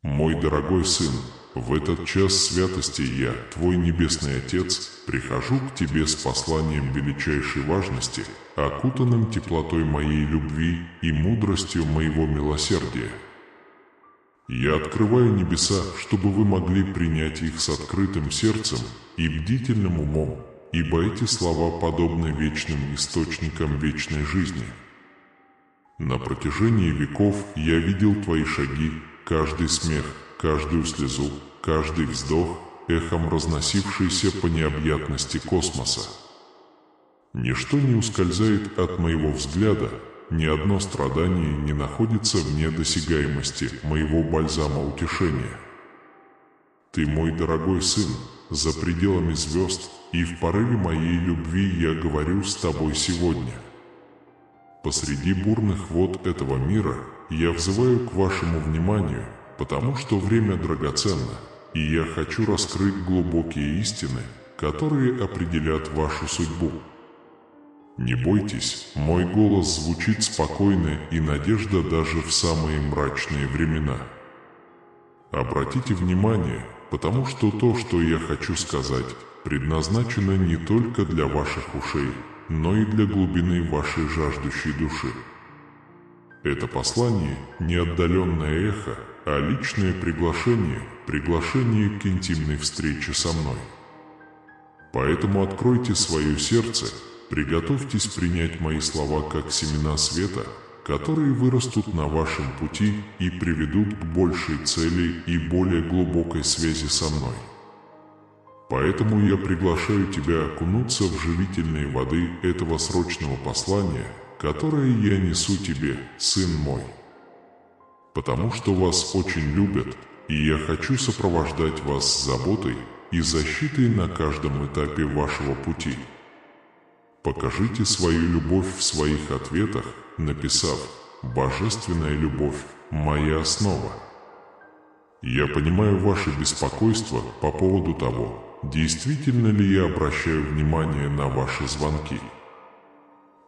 Мой дорогой сын, в этот час святости я, твой небесный Отец, прихожу к тебе с посланием величайшей важности, окутанным теплотой моей любви и мудростью моего милосердия. Я открываю небеса, чтобы вы могли принять их с открытым сердцем и бдительным умом, ибо эти слова подобны вечным источникам вечной жизни. На протяжении веков я видел твои шаги, каждый смех, каждую слезу, каждый вздох, эхом разносившийся по необъятности космоса. Ничто не ускользает от моего взгляда, ни одно страдание не находится вне досягаемости моего бальзама утешения. Ты мой дорогой сын, за пределами звезд, и в порыве моей любви я говорю с тобой сегодня. Посреди бурных вод этого мира я взываю к вашему вниманию, потому что время драгоценно, и я хочу раскрыть глубокие истины, которые определят вашу судьбу. Не бойтесь, мой голос звучит спокойно и надежда даже в самые мрачные времена. Обратите внимание, потому что то, что я хочу сказать, предназначено не только для ваших ушей, но и для глубины вашей жаждущей души. Это послание не отдаленное эхо, а личное приглашение к интимной встрече со мной. Поэтому откройте свое сердце, приготовьтесь принять мои слова как семена света, которые вырастут на вашем пути и приведут к большей цели и более глубокой связи со мной. Поэтому я приглашаю тебя окунуться в живительные воды этого срочного послания, которое я несу тебе, сын мой. Потому что вас очень любят, и я хочу сопровождать вас с заботой и защитой на каждом этапе вашего пути. Покажите свою любовь в своих ответах, написав «Божественная любовь – моя основа». Я понимаю ваше беспокойство по поводу того, действительно ли я обращаю внимание на ваши звонки.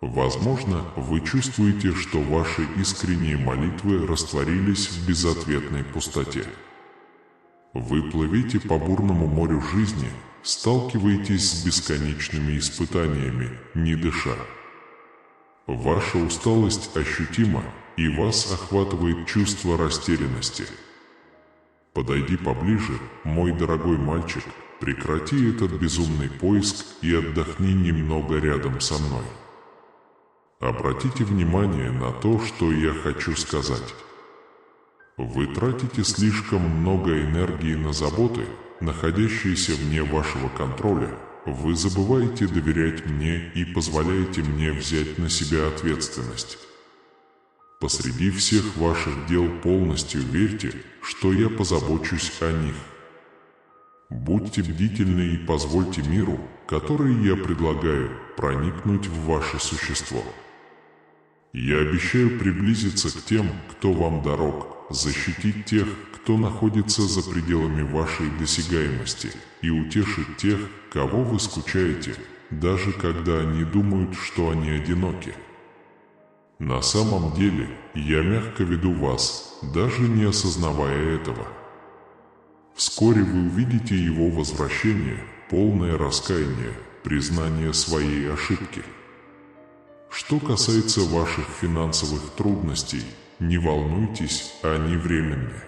Возможно, вы чувствуете, что ваши искренние молитвы растворились в безответной пустоте. Вы плывете по бурному морю жизни, сталкиваетесь с бесконечными испытаниями, не дыша. Ваша усталость ощутима, и вас охватывает чувство растерянности. Подойди поближе, мой дорогой мальчик, прекрати этот безумный поиск и отдохни немного рядом со мной. Обратите внимание на то, что я хочу сказать. Вы тратите слишком много энергии на заботы, находящиеся вне вашего контроля. Вы забываете доверять мне и позволяете мне взять на себя ответственность. Посреди всех ваших дел полностью верьте, что я позабочусь о них. Будьте бдительны и позвольте миру, который я предлагаю, проникнуть в ваше существо. Я обещаю приблизиться к тем, кто вам дорог, защитить тех, кто находится за пределами вашей досягаемости, и утешить тех, кого вы скучаете, даже когда они думают, что они одиноки. На самом деле, я мягко веду вас, даже не осознавая этого. Вскоре вы увидите его возвращение, полное раскаяния, признание своей ошибки. Что касается ваших финансовых трудностей, не волнуйтесь, они временные.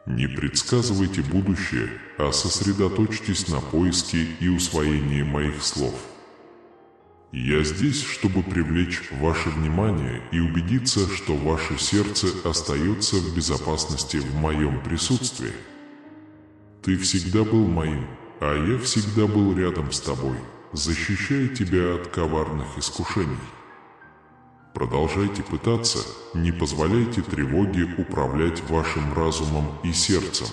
Не предсказывайте будущее, а сосредоточьтесь на поиске и усвоении моих слов. Я здесь, чтобы привлечь ваше внимание и убедиться, что ваше сердце остается в безопасности в моем присутствии. Ты всегда был моим, а я всегда был рядом с тобой, защищая тебя от коварных искушений. Продолжайте пытаться, не позволяйте тревоге управлять вашим разумом и сердцем.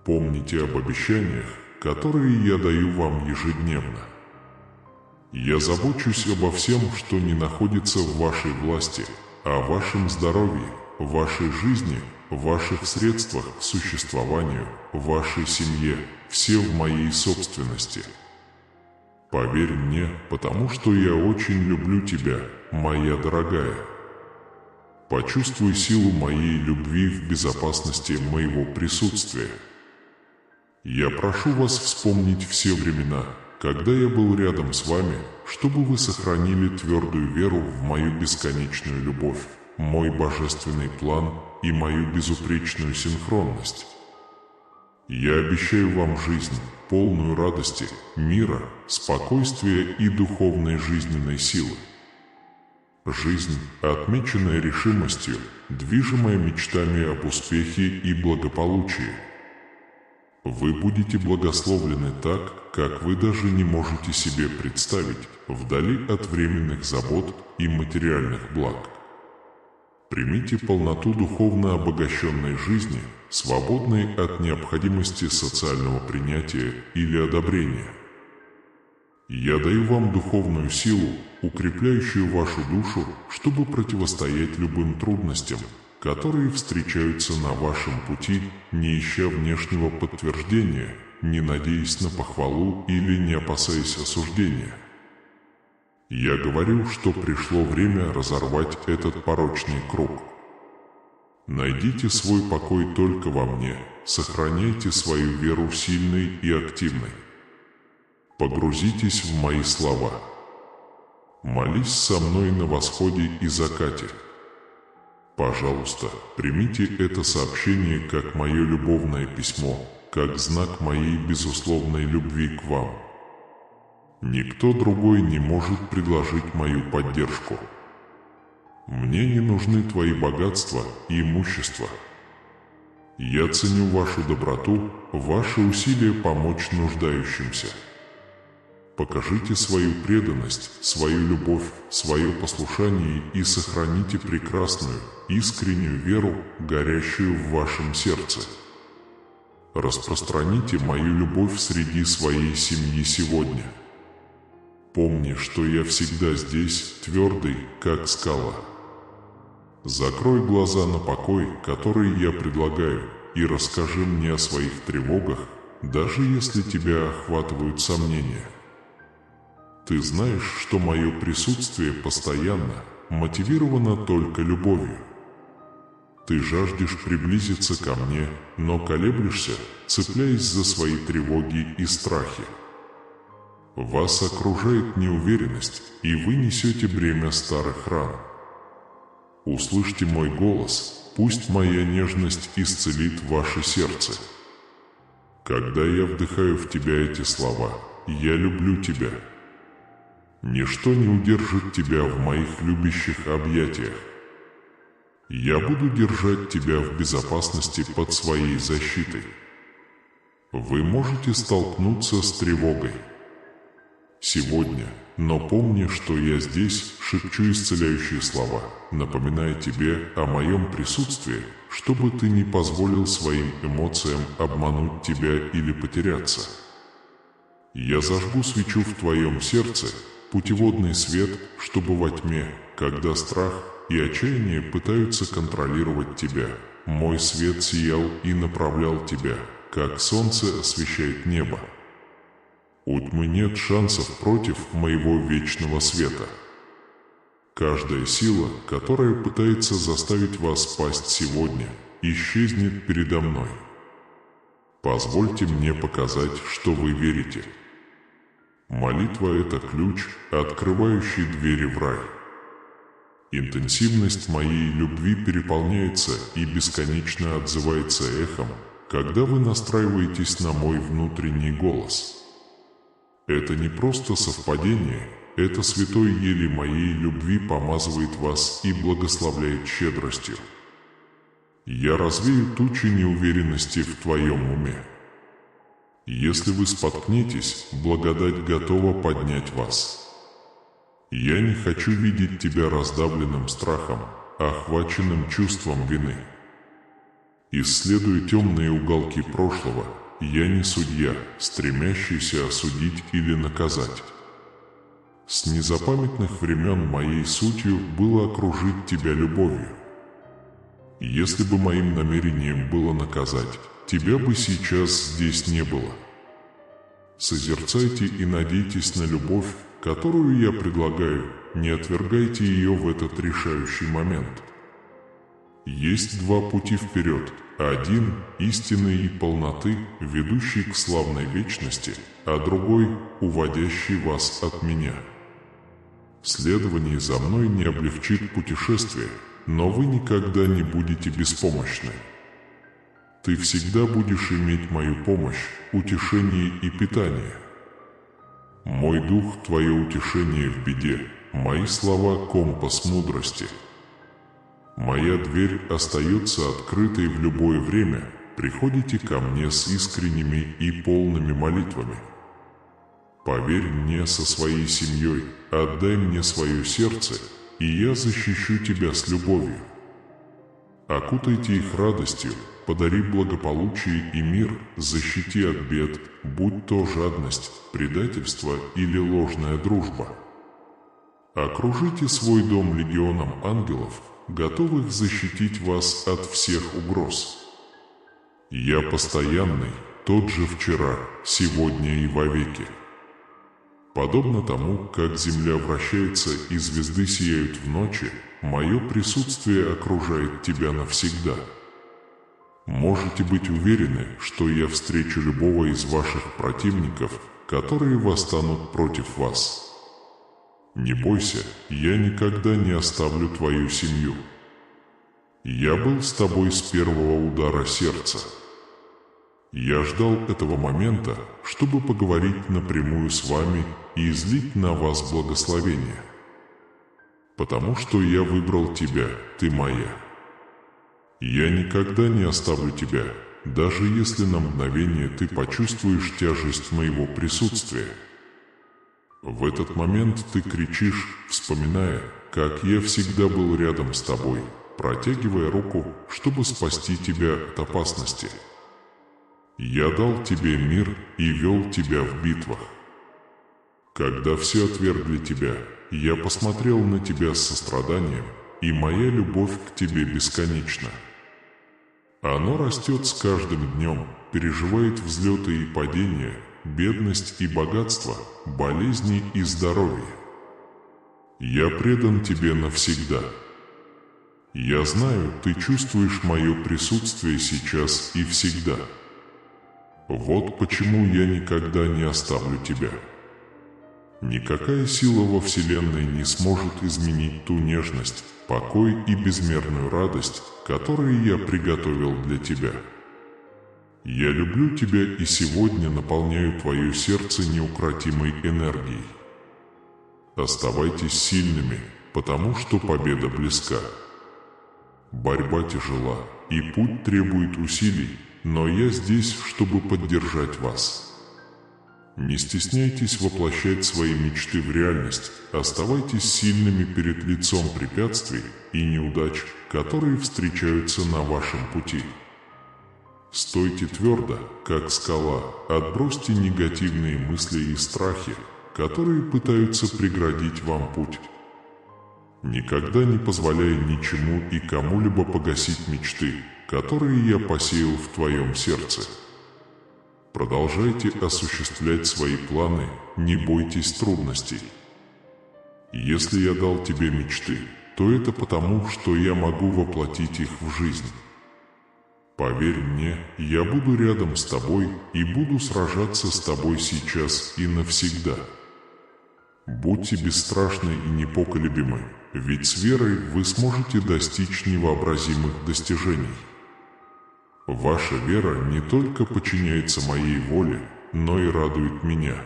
Помните об обещаниях, которые я даю вам ежедневно. Я забочусь обо всем, что не находится в вашей власти, о вашем здоровье, вашей жизни, ваших средствах к существованию, вашей семье, все в моей собственности. Поверь мне, потому что я очень люблю тебя, моя дорогая. Почувствуй силу моей любви в безопасности моего присутствия. Я прошу вас вспомнить все времена, когда я был рядом с вами, чтобы вы сохранили твердую веру в мою бесконечную любовь, мой божественный план и мою безупречную синхронность. Я обещаю вам жизнь, полную радости, мира, спокойствия и духовной жизненной силы. Жизнь, отмеченная решимостью, движимая мечтами об успехе и благополучии. Вы будете благословлены так, как вы даже не можете себе представить, вдали от временных забот и материальных благ. Примите полноту духовно обогащенной жизни, свободной от необходимости социального принятия или одобрения. Я даю вам духовную силу, укрепляющую вашу душу, чтобы противостоять любым трудностям, которые встречаются на вашем пути, не ища внешнего подтверждения, не надеясь на похвалу или не опасаясь осуждения. Я говорю, что пришло время разорвать этот порочный круг. Найдите свой покой только во мне, сохраняйте свою веру сильной и активной. Погрузитесь в мои слова. Молись со мной на восходе и закате. Пожалуйста, примите это сообщение как мое любовное письмо, как знак моей безусловной любви к вам. Никто другой не может предложить мою поддержку. Мне не нужны твои богатства и имущество. Я ценю вашу доброту, ваши усилия помочь нуждающимся. Покажите свою преданность, свою любовь, свое послушание и сохраните прекрасную, искреннюю веру, горящую в вашем сердце. Распространите мою любовь среди своей семьи сегодня. Помни, что я всегда здесь, твердый, как скала. Закрой глаза на покой, который я предлагаю, и расскажи мне о своих тревогах, даже если тебя охватывают сомнения. Ты знаешь, что мое присутствие постоянно мотивировано только любовью. Ты жаждешь приблизиться ко мне, но колеблешься, цепляясь за свои тревоги и страхи. Вас окружает неуверенность, и вы несете бремя старых ран. Услышьте мой голос, пусть моя нежность исцелит ваше сердце. Когда я вдыхаю в тебя эти слова, я люблю тебя. Ничто не удержит тебя в моих любящих объятиях. Я буду держать тебя в безопасности под своей защитой. Вы можете столкнуться с тревогой сегодня, но помни, что я здесь шепчу исцеляющие слова, напоминая тебе о моем присутствии, чтобы ты не позволил своим эмоциям обмануть тебя или потеряться. Я зажгу свечу в твоем сердце, путеводный свет, чтобы во тьме, когда страх и отчаяние пытаются контролировать тебя, мой свет сиял и направлял тебя, как солнце освещает небо. У тьмы нет шансов против моего вечного света. Каждая сила, которая пытается заставить вас пасть сегодня, исчезнет передо мной. Позвольте мне показать, что вы верите. Молитва — это ключ, открывающий двери в рай. Интенсивность моей любви переполняется и бесконечно отзывается эхом, когда вы настраиваетесь на мой внутренний голос. Это не просто совпадение, это святой еле моей любви помазывает вас и благословляет щедростью. Я развею тучи неуверенности в твоем уме. Если вы споткнетесь, благодать готова поднять вас. Я не хочу видеть тебя раздавленным страхом, охваченным чувством вины. Исследуя темные уголки прошлого, я не судья, стремящийся осудить или наказать. С незапамятных времен моей сутью было окружить тебя любовью. Если бы моим намерением было наказать, тебя бы сейчас здесь не было. Созерцайте и надейтесь на любовь, которую я предлагаю, не отвергайте ее в этот решающий момент. Есть два пути вперед. Один – истины и полноты, ведущий к славной вечности, а другой – уводящий вас от меня. Следование за мной не облегчит путешествие, но вы никогда не будете беспомощны. Ты всегда будешь иметь мою помощь, утешение и питание. Мой дух – твое утешение в беде, мои слова – компас мудрости. Моя дверь остается открытой в любое время, приходите ко мне с искренними и полными молитвами. Поверь мне со своей семьей, отдай мне свое сердце, и я защищу тебя с любовью. Окутайте их радостью, подари благополучие и мир, защити от бед, будь то жадность, предательство или ложная дружба. Окружите свой дом легионом ангелов, готовых защитить вас от всех угроз. Я постоянный, тот же вчера, сегодня и вовеки. Подобно тому, как земля вращается и звезды сияют в ночи, мое присутствие окружает тебя навсегда. Можете быть уверены, что я встречу любого из ваших противников, которые восстанут против вас. Не бойся, я никогда не оставлю твою семью. Я был с тобой с первого удара сердца. Я ждал этого момента, чтобы поговорить напрямую с вами и излить на вас благословение. Потому что я выбрал тебя, ты моя. Я никогда не оставлю тебя, даже если на мгновение ты почувствуешь тяжесть моего присутствия. В этот момент ты кричишь, вспоминая, как я всегда был рядом с тобой, протягивая руку, чтобы спасти тебя от опасности. Я дал тебе мир и вел тебя в битвах. Когда все отвергли тебя, я посмотрел на тебя с состраданием, и моя любовь к тебе бесконечна. Оно растет с каждым днем, переживает взлеты и падения, бедность и богатство, болезни и здоровье. Я предан тебе навсегда. Я знаю, ты чувствуешь мое присутствие сейчас и всегда. Вот почему я никогда не оставлю тебя. Никакая сила во Вселенной не сможет изменить ту нежность, покой и безмерную радость, которые я приготовил для тебя. Я люблю тебя и сегодня наполняю твое сердце неукротимой энергией. Оставайтесь сильными, потому что победа близка. Борьба тяжела, и путь требует усилий, но я здесь, чтобы поддержать вас. Не стесняйтесь воплощать свои мечты в реальность, оставайтесь сильными перед лицом препятствий и неудач, которые встречаются на вашем пути. Стойте твердо, как скала, отбросьте негативные мысли и страхи, которые пытаются преградить вам путь. Никогда не позволяй ничему и кому-либо погасить мечты, которые я посеял в твоем сердце. Продолжайте осуществлять свои планы, не бойтесь трудностей. Если я дал тебе мечты, то это потому, что я могу воплотить их в жизнь. Поверь мне, я буду рядом с тобой и буду сражаться с тобой сейчас и навсегда. Будьте бесстрашны и непоколебимы, ведь с верой вы сможете достичь невообразимых достижений. Ваша вера не только подчиняется моей воле, но и радует меня.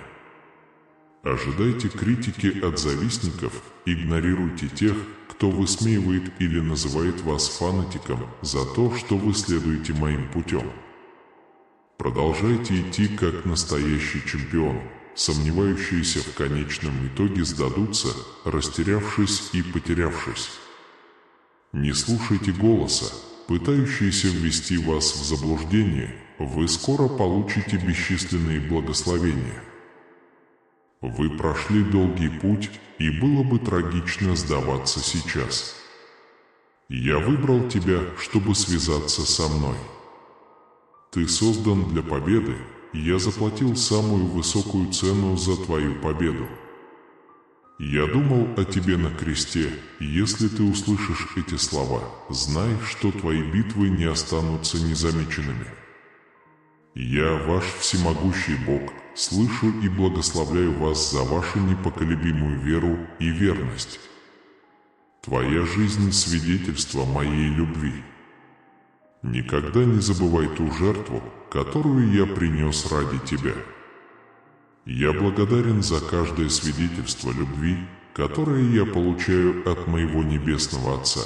Ожидайте критики от завистников, игнорируйте тех, кто высмеивает или называет вас фанатиком за то, что вы следуете моим путем. Продолжайте идти как настоящий чемпион. Сомневающиеся в конечном итоге сдадутся, растерявшись и потерявшись. Не слушайте голоса, пытающиеся ввести вас в заблуждение, вы скоро получите бесчисленные благословения. Вы прошли долгий путь, и было бы трагично сдаваться сейчас. Я выбрал тебя, чтобы связаться со мной. Ты создан для победы, и я заплатил самую высокую цену за твою победу. Я думал о тебе на кресте, и если ты услышишь эти слова, знай, что твои битвы не останутся незамеченными. Я, ваш всемогущий Бог, слышу и благословляю вас за вашу непоколебимую веру и верность. Твоя жизнь — свидетельство моей любви. Никогда не забывай ту жертву, которую я принес ради тебя. Я благодарен за каждое свидетельство любви, которое я получаю от моего Небесного Отца.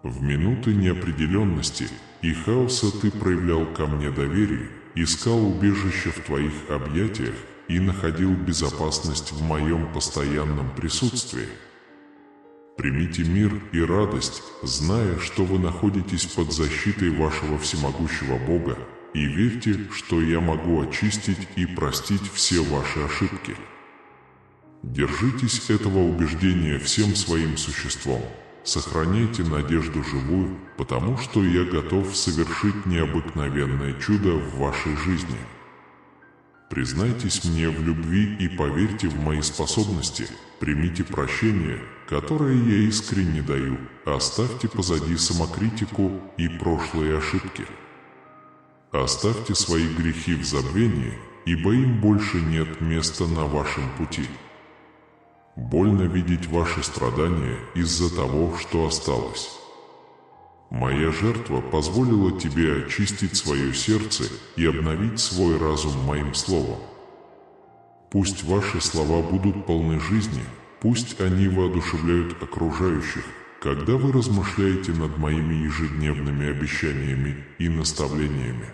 В минуты неопределенности и хаоса ты проявлял ко мне доверие, искал убежище в твоих объятиях и находил безопасность в моем постоянном присутствии. Примите мир и радость, зная, что вы находитесь под защитой вашего всемогущего Бога, и верьте, что я могу очистить и простить все ваши ошибки. Держитесь этого убеждения всем своим существом. Сохраняйте надежду живую, потому что я готов совершить необыкновенное чудо в вашей жизни. Признайтесь мне в любви и поверьте в мои способности. Примите прощение, которое я искренне даю. Оставьте позади самокритику и прошлые ошибки. Оставьте свои грехи в забвении, ибо им больше нет места на вашем пути. Больно видеть ваши страдания из-за того, что осталось. Моя жертва позволила тебе очистить свое сердце и обновить свой разум моим словом. Пусть ваши слова будут полны жизни, пусть они воодушевляют окружающих, когда вы размышляете над моими ежедневными обещаниями и наставлениями.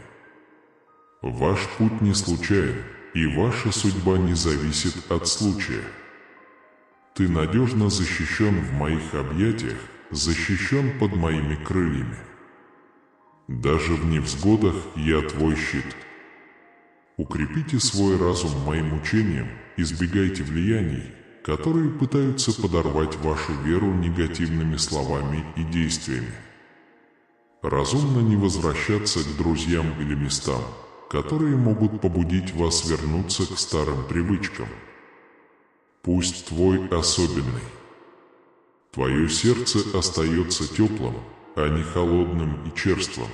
Ваш путь не случайен, и ваша судьба не зависит от случая. Ты надежно защищен в моих объятиях, защищен под моими крыльями. Даже в невзгодах я твой щит. Укрепите свой разум моим учением, избегайте влияний, которые пытаются подорвать вашу веру негативными словами и действиями. Разумно не возвращаться к друзьям или местам, которые могут побудить вас вернуться к старым привычкам. Пусть твой особенный. Твое сердце остается теплым, а не холодным и черствым.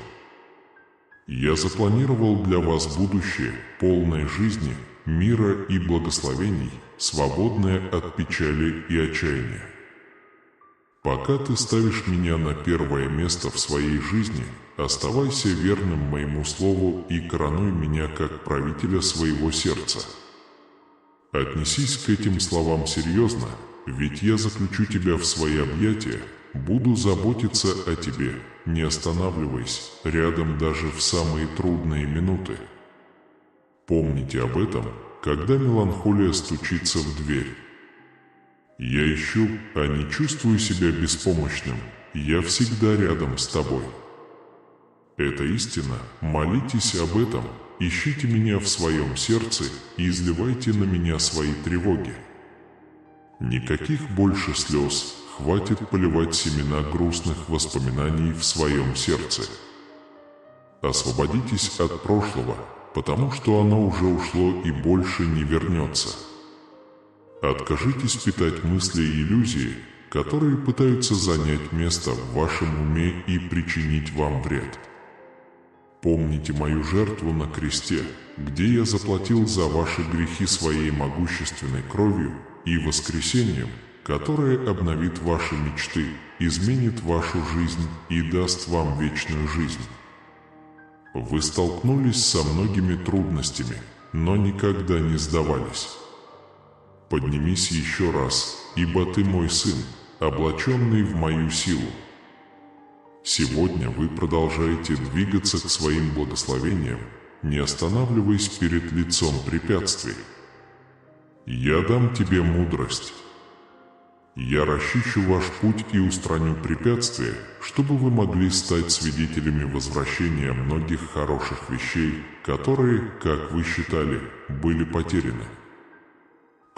Я запланировал для вас будущее, полное жизни, мира и благословений, свободное от печали и отчаяния. Пока ты ставишь меня на первое место в своей жизни, оставайся верным моему слову и коронуй меня как правителя своего сердца. Отнесись к этим словам серьезно, ведь я заключу тебя в свои объятия, буду заботиться о тебе, не останавливаясь, рядом даже в самые трудные минуты. Помните об этом, когда меланхолия стучится в дверь. Я ищу, а не чувствую себя беспомощным, я всегда рядом с тобой. Это истина, молитесь об этом, ищите меня в своем сердце и изливайте на меня свои тревоги. Никаких больше слез, хватит поливать семена грустных воспоминаний в своем сердце. Освободитесь от прошлого, потому что оно уже ушло и больше не вернется. Откажитесь питать мысли и иллюзии, которые пытаются занять место в вашем уме и причинить вам вред. Помните мою жертву на кресте, где я заплатил за ваши грехи своей могущественной кровью и воскресением, которое обновит ваши мечты, изменит вашу жизнь и даст вам вечную жизнь. Вы столкнулись со многими трудностями, но никогда не сдавались. Поднимись еще раз, ибо ты мой сын, облаченный в мою силу. Сегодня вы продолжаете двигаться к своим благословениям, не останавливаясь перед лицом препятствий. Я дам тебе мудрость. Я расчищу ваш путь и устраню препятствия, чтобы вы могли стать свидетелями возвращения многих хороших вещей, которые, как вы считали, были потеряны.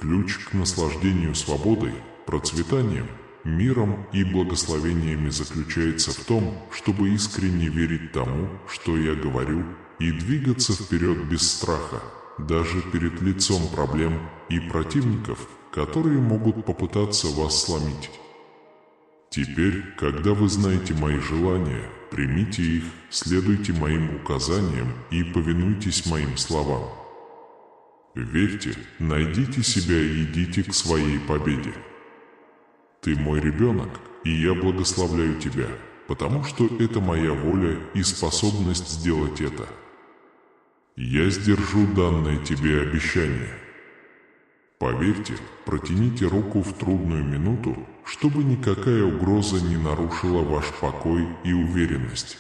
Ключ к наслаждению свободой, процветанием, миром и благословениями заключается в том, чтобы искренне верить тому, что я говорю, и двигаться вперед без страха, даже перед лицом проблем и противников, которые могут попытаться вас сломить. Теперь, когда вы знаете мои желания, примите их, следуйте моим указаниям и повинуйтесь моим словам. Верьте, найдите себя и идите к своей победе. Ты мой ребенок, и я благословляю тебя, потому что это моя воля и способность сделать это. Я сдержу данное тебе обещание. Поверьте, протяните руку в трудную минуту, чтобы никакая угроза не нарушила ваш покой и уверенность.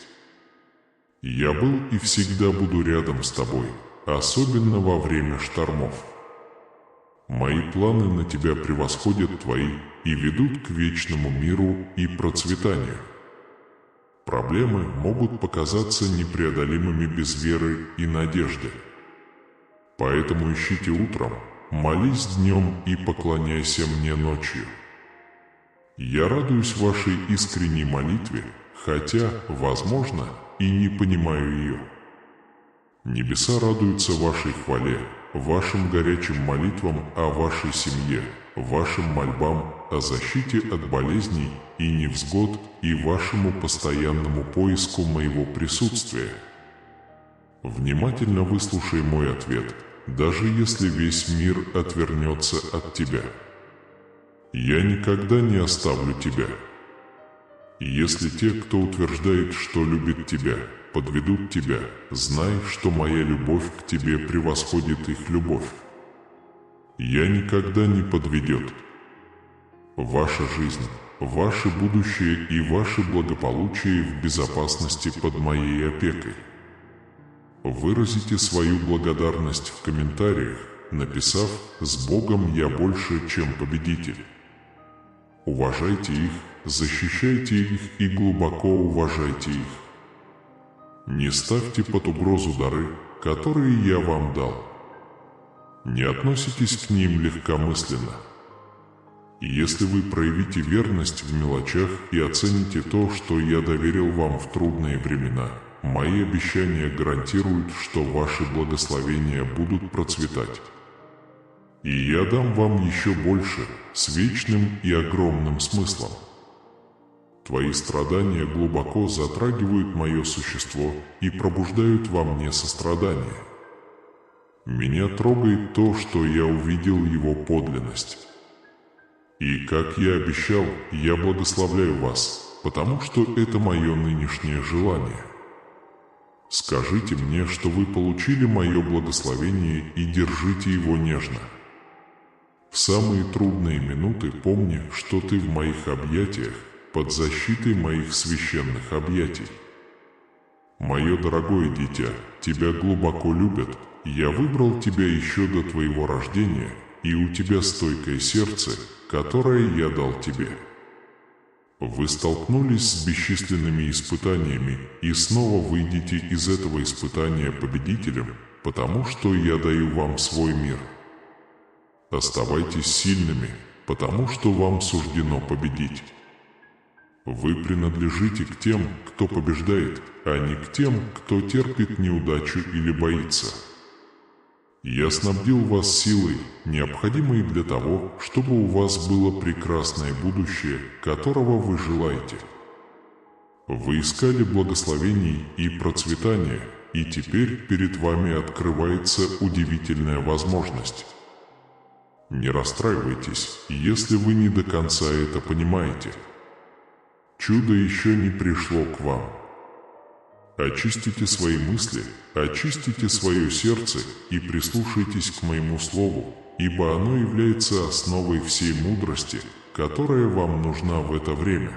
Я был и всегда буду рядом с тобой, особенно во время штормов. Мои планы на тебя превосходят твои и ведут к вечному миру и процветанию. Проблемы могут показаться непреодолимыми без веры и надежды. Поэтому ищите утром, молись днем и поклоняйся мне ночью. Я радуюсь вашей искренней молитве, хотя, возможно, и не понимаю ее. Небеса радуются вашей хвале, вашим горячим молитвам о вашей семье, вашим мольбам о защите от болезней и невзгод и вашему постоянному поиску моего присутствия. Внимательно выслушай мой ответ, даже если весь мир отвернется от тебя. Я никогда не оставлю тебя. И если те, кто утверждает, что любит тебя, подведут тебя, знай, что моя любовь к тебе превосходит их любовь. Я никогда не подведет. Ваша жизнь, ваше будущее и ваше благополучие в безопасности под моей опекой. Выразите свою благодарность в комментариях, написав «С Богом я больше, чем победитель». Уважайте их, защищайте их и глубоко уважайте их. Не ставьте под угрозу дары, которые я вам дал. Не относитесь к ним легкомысленно. И если вы проявите верность в мелочах и оцените то, что я доверил вам в трудные времена, мои обещания гарантируют, что ваши благословения будут процветать. И я дам вам еще больше, с вечным и огромным смыслом. Твои страдания глубоко затрагивают мое существо и пробуждают во мне сострадание. Меня трогает то, что я увидел его подлинность. И, как я обещал, я благословляю вас, потому что это мое нынешнее желание. Скажите мне, что вы получили мое благословение и держите его нежно. В самые трудные минуты помни, что ты в моих объятиях, под защитой моих священных объятий. Мое дорогое дитя, тебя глубоко любят, я выбрал тебя еще до твоего рождения, и у тебя стойкое сердце, которое я дал тебе. Вы столкнулись с бесчисленными испытаниями и снова выйдете из этого испытания победителем, потому что я даю вам свой мир. Оставайтесь сильными, потому что вам суждено победить. Вы принадлежите к тем, кто побеждает, а не к тем, кто терпит неудачу или боится. Я снабдил вас силой, необходимой для того, чтобы у вас было прекрасное будущее, которого вы желаете. Вы искали благословений и процветания, и теперь перед вами открывается удивительная возможность. Не расстраивайтесь, если вы не до конца это понимаете. Чудо еще не пришло к вам. Очистите свои мысли, очистите свое сердце и прислушайтесь к моему слову, ибо оно является основой всей мудрости, которая вам нужна в это время.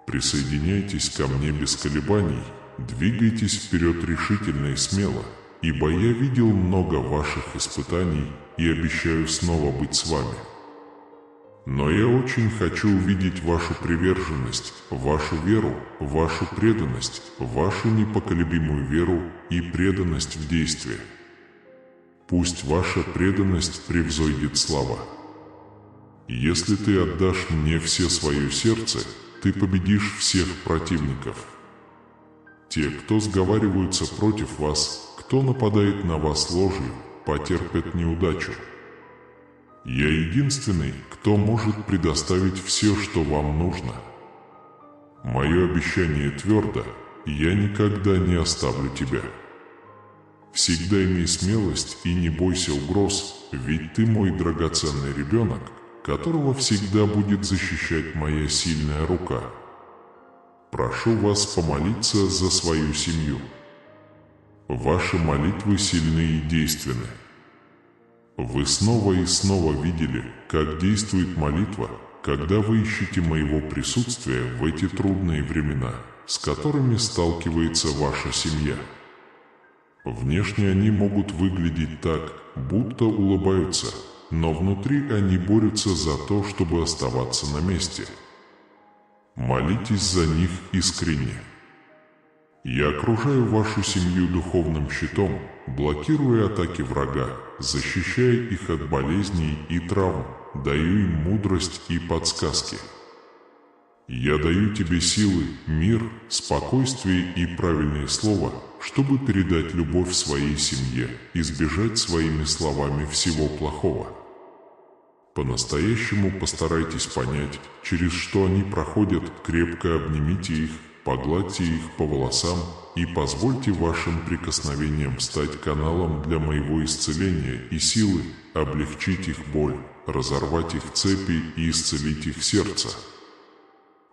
Присоединяйтесь ко мне без колебаний, двигайтесь вперед решительно и смело, ибо я видел много ваших испытаний и обещаю снова быть с вами. Но я очень хочу увидеть вашу приверженность, вашу веру, вашу преданность, вашу непоколебимую веру и преданность в действии. Пусть ваша преданность превзойдет слава. Если ты отдашь мне все свое сердце, ты победишь всех противников. Те, кто сговариваются против вас, кто нападает на вас ложью, потерпят неудачу. Я единственный, кто может предоставить все, что вам нужно. Мое обещание твердо, я никогда не оставлю тебя. Всегда имей смелость и не бойся угроз, ведь ты мой драгоценный ребенок, которого всегда будет защищать моя сильная рука. Прошу вас помолиться за свою семью. Ваши молитвы сильны и действенны. Вы снова и снова видели, как действует молитва, когда вы ищете моего присутствия в эти трудные времена, с которыми сталкивается ваша семья. Внешне они могут выглядеть так, будто улыбаются, но внутри они борются за то, чтобы оставаться на месте. Молитесь за них искренне. Я окружаю вашу семью духовным щитом, блокируя атаки врага, защищая их от болезней и травм, даю им мудрость и подсказки. Я даю тебе силы, мир, спокойствие и правильные слова, чтобы передать любовь своей семье, избежать своими словами всего плохого. По-настоящему постарайтесь понять, через что они проходят, крепко обнимите их, погладьте их по волосам и позвольте вашим прикосновениям стать каналом для моего исцеления и силы, облегчить их боль, разорвать их цепи и исцелить их сердце.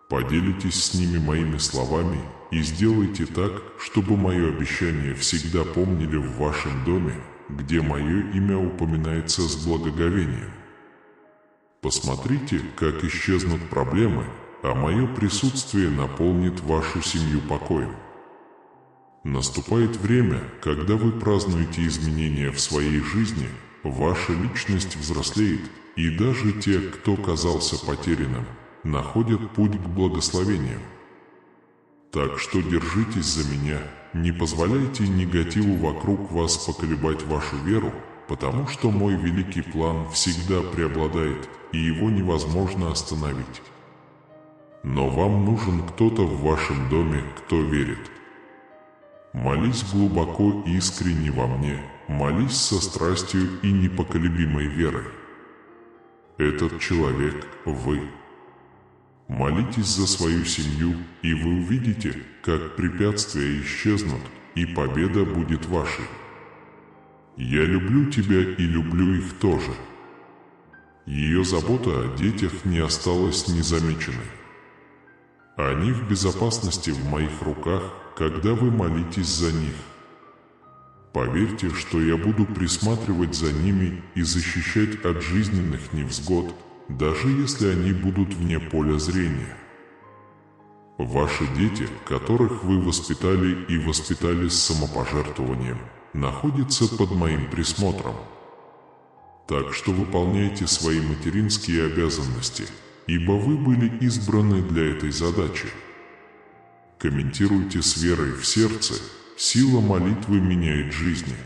Поделитесь с ними моими словами и сделайте так, чтобы мое обещание всегда помнили в вашем доме, где мое имя упоминается с благоговением. Посмотрите, как исчезнут проблемы, а мое присутствие наполнит вашу семью покоем. Наступает время, когда вы празднуете изменения в своей жизни, ваша личность взрослеет, и даже те, кто казался потерянным, находят путь к благословению. Так что держитесь за меня, не позволяйте негативу вокруг вас поколебать вашу веру, потому что мой великий план всегда преобладает, и его невозможно остановить. Но вам нужен кто-то в вашем доме, кто верит. Молись глубоко и искренне во мне, молись со страстью и непоколебимой верой. Этот человек – вы. Молитесь за свою семью, и вы увидите, как препятствия исчезнут, и победа будет вашей. Я люблю тебя и люблю их тоже. Ее забота о детях не осталась незамеченной. Они в безопасности в моих руках, когда вы молитесь за них. Поверьте, что я буду присматривать за ними и защищать от жизненных невзгод, даже если они будут вне поля зрения. Ваши дети, которых вы воспитали и воспитали с самопожертвованием, находятся под моим присмотром. Так что выполняйте свои материнские обязанности, ибо вы были избраны для этой задачи. Комментируйте с верой в сердце, сила молитвы меняет жизни.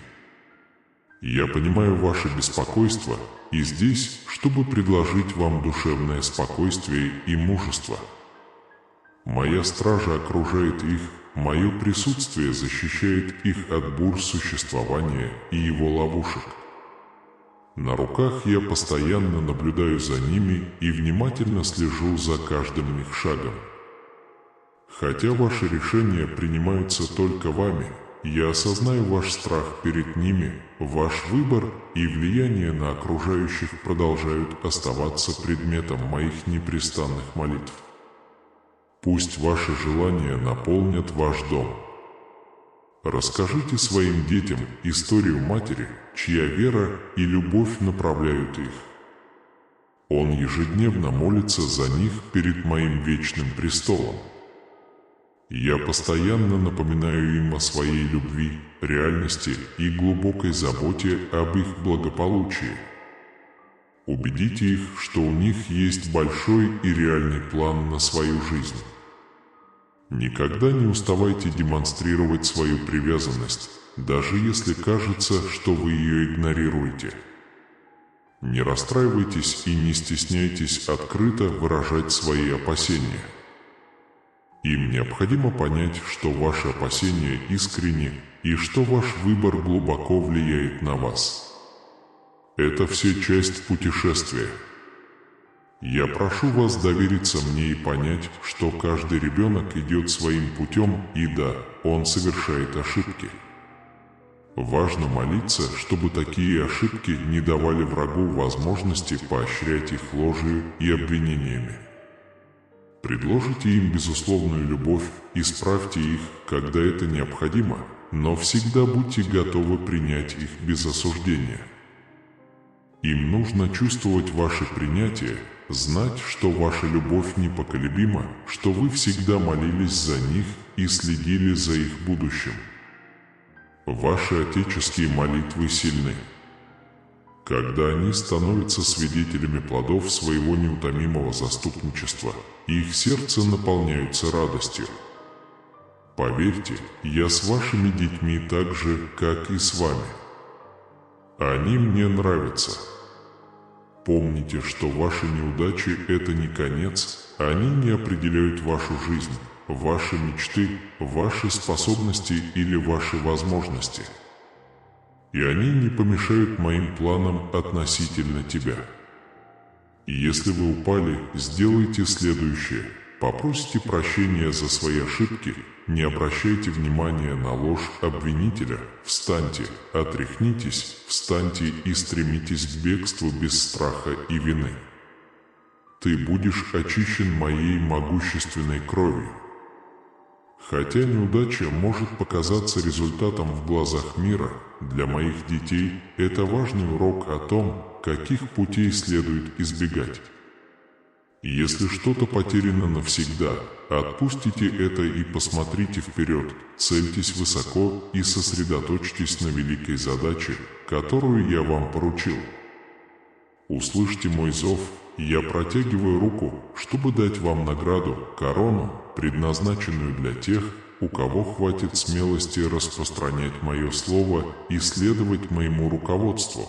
Я понимаю ваше беспокойство и здесь, чтобы предложить вам душевное спокойствие и мужество. Моя стража окружает их, мое присутствие защищает их от бур существования и его ловушек. На руках я постоянно наблюдаю за ними и внимательно слежу за каждым их шагом. Хотя ваши решения принимаются только вами, я осознаю ваш страх перед ними, ваш выбор и влияние на окружающих продолжают оставаться предметом моих непрестанных молитв. Пусть ваши желания наполнят ваш дом. Расскажите своим детям историю матери, чья вера и любовь направляют их. Он ежедневно молится за них перед моим вечным престолом. Я постоянно напоминаю им о своей любви, реальности и глубокой заботе об их благополучии. Убедите их, что у них есть большой и реальный план на свою жизнь. Никогда не уставайте демонстрировать свою привязанность, даже если кажется, что вы ее игнорируете. Не расстраивайтесь и не стесняйтесь открыто выражать свои опасения. Им необходимо понять, что ваши опасения искренни и что ваш выбор глубоко влияет на вас. Это все часть путешествия. Я прошу вас довериться мне и понять, что каждый ребенок идет своим путем, и да, он совершает ошибки. Важно молиться, чтобы такие ошибки не давали врагу возможности поощрять их ложью и обвинениями. Предложите им безусловную любовь, исправьте их, когда это необходимо, но всегда будьте готовы принять их без осуждения. Им нужно чувствовать ваше принятие, знать, что ваша любовь непоколебима, что вы всегда молились за них и следили за их будущим. Ваши отеческие молитвы сильны. Когда они становятся свидетелями плодов своего неутомимого заступничества, их сердца наполняются радостью. Поверьте, я с вашими детьми так же, как и с вами. Они мне нравятся. Помните, что ваши неудачи – это не конец, они не определяют вашу жизнь, ваши мечты, ваши способности или ваши возможности. И они не помешают моим планам относительно тебя. И если вы упали, сделайте следующее. Попросите прощения за свои ошибки, не обращайте внимания на ложь обвинителя, встаньте, отряхнитесь, встаньте и стремитесь к бегству без страха и вины. Ты будешь очищен моей могущественной кровью. Хотя неудача может показаться результатом в глазах мира, для моих детей это важный урок о том, каких путей следует избегать. Если что-то потеряно навсегда, отпустите это и посмотрите вперед, цельтесь высоко и сосредоточьтесь на великой задаче, которую я вам поручил. Услышьте мой зов, я протягиваю руку, чтобы дать вам награду, корону, предназначенную для тех, у кого хватит смелости распространять мое слово и следовать моему руководству.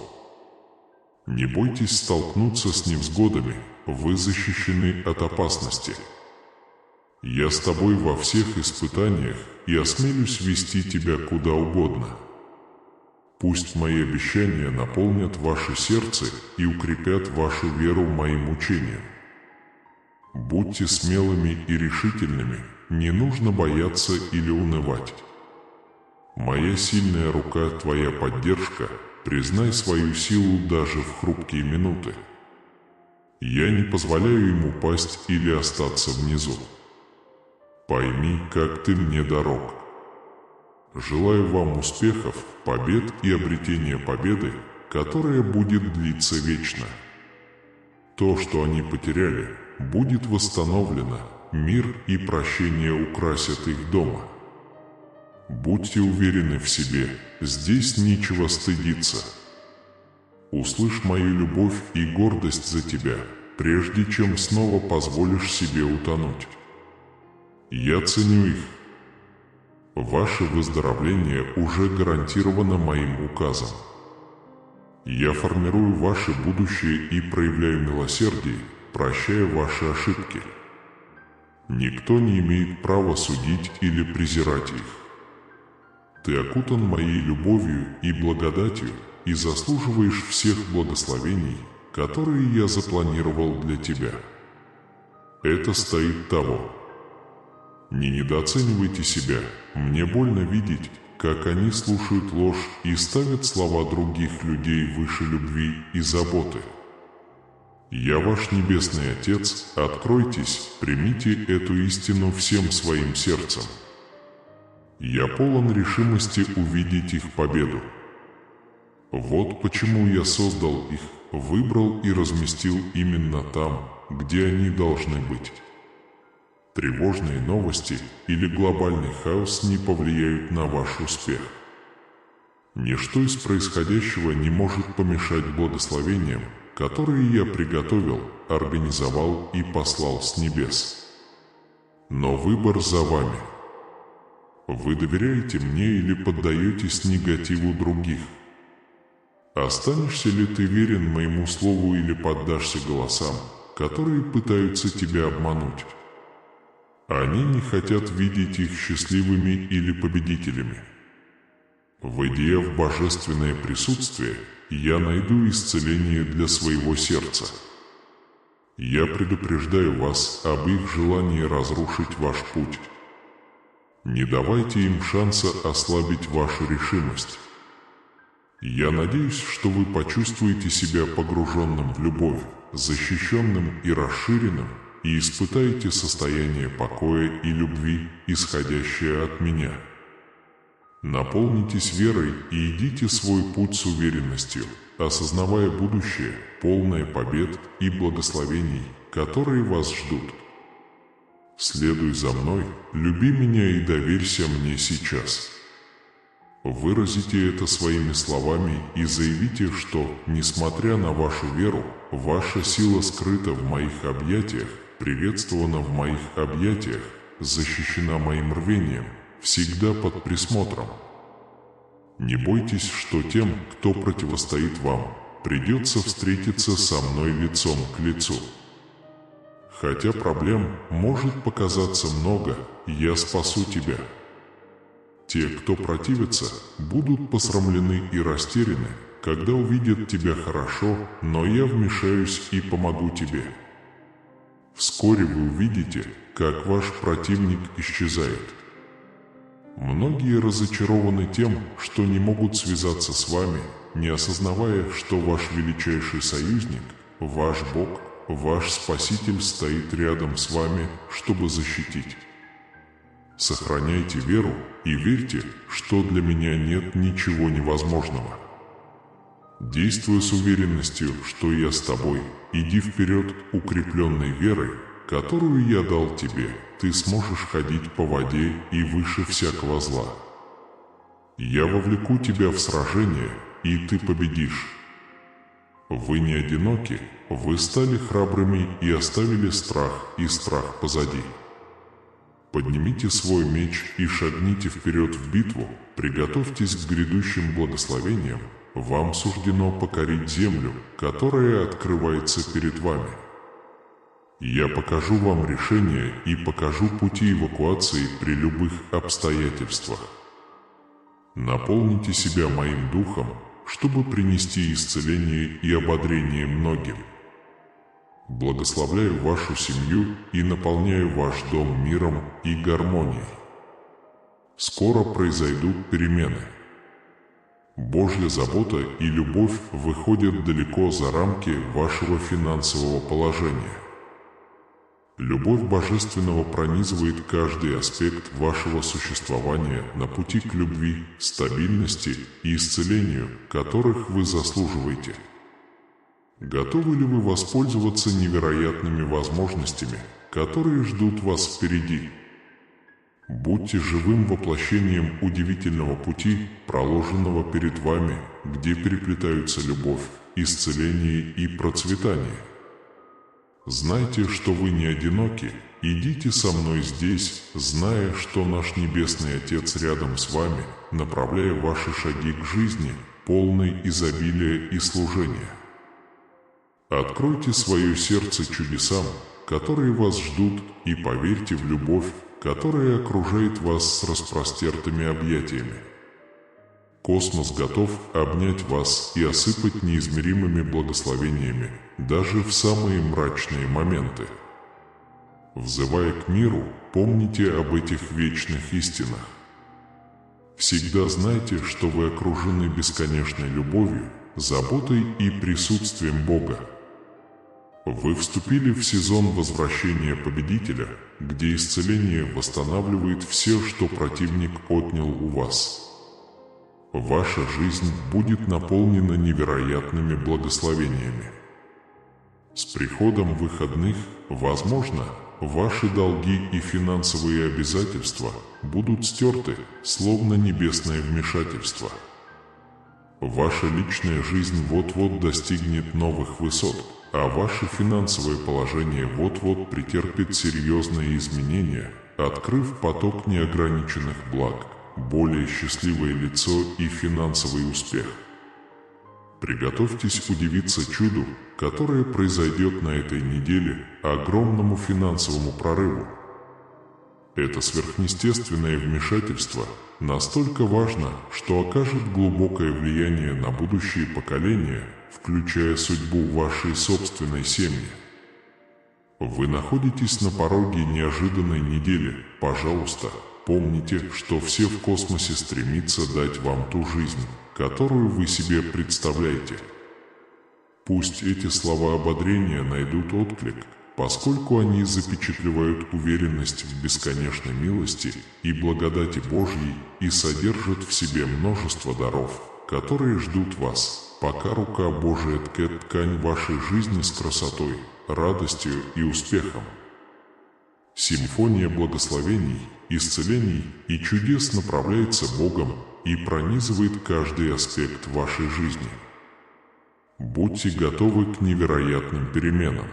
Не бойтесь столкнуться с невзгодами, вы защищены от опасности. Я с тобой во всех испытаниях и осмелюсь вести тебя куда угодно. Пусть мои обещания наполнят ваше сердце и укрепят вашу веру моим учениям. Будьте смелыми и решительными, не нужно бояться или унывать. Моя сильная рука – твоя поддержка, признай свою силу даже в хрупкие минуты. Я не позволяю им упасть или остаться внизу. Пойми, как ты мне дорог. Желаю вам успехов, побед и обретения победы, которая будет длиться вечно. То, что они потеряли, будет восстановлено, мир и прощение украсят их дома. Будьте уверены в себе, здесь нечего стыдиться. Услышь мою любовь и гордость за тебя, прежде чем снова позволишь себе утонуть. Я ценю их. Ваше выздоровление уже гарантировано моим указом. Я формирую ваше будущее и проявляю милосердие, прощая ваши ошибки. Никто не имеет права судить или презирать их. Ты окутан моей любовью и благодатью и заслуживаешь всех благословений, которые я запланировал для тебя. Это стоит того. Не недооценивайте себя, мне больно видеть, как они слушают ложь и ставят слова других людей выше любви и заботы. Я ваш Небесный Отец, откройтесь, примите эту истину всем своим сердцем. Я полон решимости увидеть их победу. Вот почему я создал их, выбрал и разместил именно там, где они должны быть. Тревожные новости или глобальный хаос не повлияют на ваш успех. Ничто из происходящего не может помешать благословениям, которые я приготовил, организовал и послал с небес. Но выбор за вами. Вы доверяете мне или поддаетесь негативу других? Останешься ли ты верен моему слову или поддашься голосам, которые пытаются тебя обмануть? Они не хотят видеть их счастливыми или победителями. Войдя в божественное присутствие, я найду исцеление для своего сердца. Я предупреждаю вас об их желании разрушить ваш путь. Не давайте им шанса ослабить вашу решимость. Я надеюсь, что вы почувствуете себя погруженным в любовь, защищенным и расширенным, и испытаете состояние покоя и любви, исходящее от меня. Наполнитесь верой и идите свой путь с уверенностью, осознавая будущее, полное побед и благословений, которые вас ждут. Следуй за мной, люби меня и доверься мне сейчас. Выразите это своими словами и заявите, что, несмотря на вашу веру, ваша сила скрыта в моих объятиях, приветствована в моих объятиях, защищена моим рвением, всегда под присмотром. Не бойтесь, что тем, кто противостоит вам, придется встретиться со мной лицом к лицу. Хотя проблем может показаться много, я спасу тебя. Те, кто противится, будут посрамлены и растеряны, когда увидят тебя хорошо, но я вмешаюсь и помогу тебе. Вскоре вы увидите, как ваш противник исчезает. Многие разочарованы тем, что не могут связаться с вами, не осознавая, что ваш величайший союзник, ваш Бог, ваш Спаситель стоит рядом с вами, чтобы защитить. Сохраняйте веру и верьте, что для меня нет ничего невозможного. Действуя с уверенностью, что я с тобой, иди вперед, укрепленной верой, которую я дал тебе, ты сможешь ходить по воде и выше всякого зла. Я вовлеку тебя в сражение, и ты победишь. Вы не одиноки, вы стали храбрыми и оставили страх и страх позади. Поднимите свой меч и шагните вперед в битву, приготовьтесь к грядущим благословениям, вам суждено покорить землю, которая открывается перед вами. Я покажу вам решение и покажу пути эвакуации при любых обстоятельствах. Наполните себя моим духом, чтобы принести исцеление и ободрение многим. Благословляю вашу семью и наполняю ваш дом миром и гармонией. Скоро произойдут перемены. Божья забота и любовь выходят далеко за рамки вашего финансового положения. Любовь Божественного пронизывает каждый аспект вашего существования на пути к любви, стабильности и исцелению, которых вы заслуживаете. Готовы ли вы воспользоваться невероятными возможностями, которые ждут вас впереди? Будьте живым воплощением удивительного пути, проложенного перед вами, где переплетаются любовь, исцеление и процветание. Знайте, что вы не одиноки, идите со мной здесь, зная, что наш Небесный Отец рядом с вами, направляя ваши шаги к жизни, полной изобилия и служения. Откройте свое сердце чудесам, которые вас ждут, и поверьте в любовь, которая окружает вас с распростертыми объятиями. Космос готов обнять вас и осыпать неизмеримыми благословениями, даже в самые мрачные моменты. Взывая к миру, помните об этих вечных истинах. Всегда знайте, что вы окружены бесконечной любовью, заботой и присутствием Бога. Вы вступили в сезон возвращения победителя, где исцеление восстанавливает все, что противник отнял у вас. Ваша жизнь будет наполнена невероятными благословениями. С приходом выходных, возможно, ваши долги и финансовые обязательства будут стерты, словно небесное вмешательство. Ваша личная жизнь вот-вот достигнет новых высот, а ваше финансовое положение вот-вот претерпит серьезные изменения, открыв поток неограниченных благ, более счастливое лицо и финансовый успех. Приготовьтесь удивиться чуду, которое произойдет на этой неделе, огромному финансовому прорыву. Это сверхъестественное вмешательство настолько важно, что окажет глубокое влияние на будущие поколения, включая судьбу вашей собственной семьи. Вы находитесь на пороге неожиданной недели. Пожалуйста, помните, что все в космосе стремятся дать вам ту жизнь, которую вы себе представляете. Пусть эти слова ободрения найдут отклик, поскольку они запечатлевают уверенность в бесконечной милости и благодати Божьей и содержат в себе множество даров, которые ждут вас, пока рука Божия ткет ткань вашей жизни с красотой, радостью и успехом. Симфония благословений, исцелений и чудес направляется Богом и пронизывает каждый аспект вашей жизни. Будьте готовы к невероятным переменам.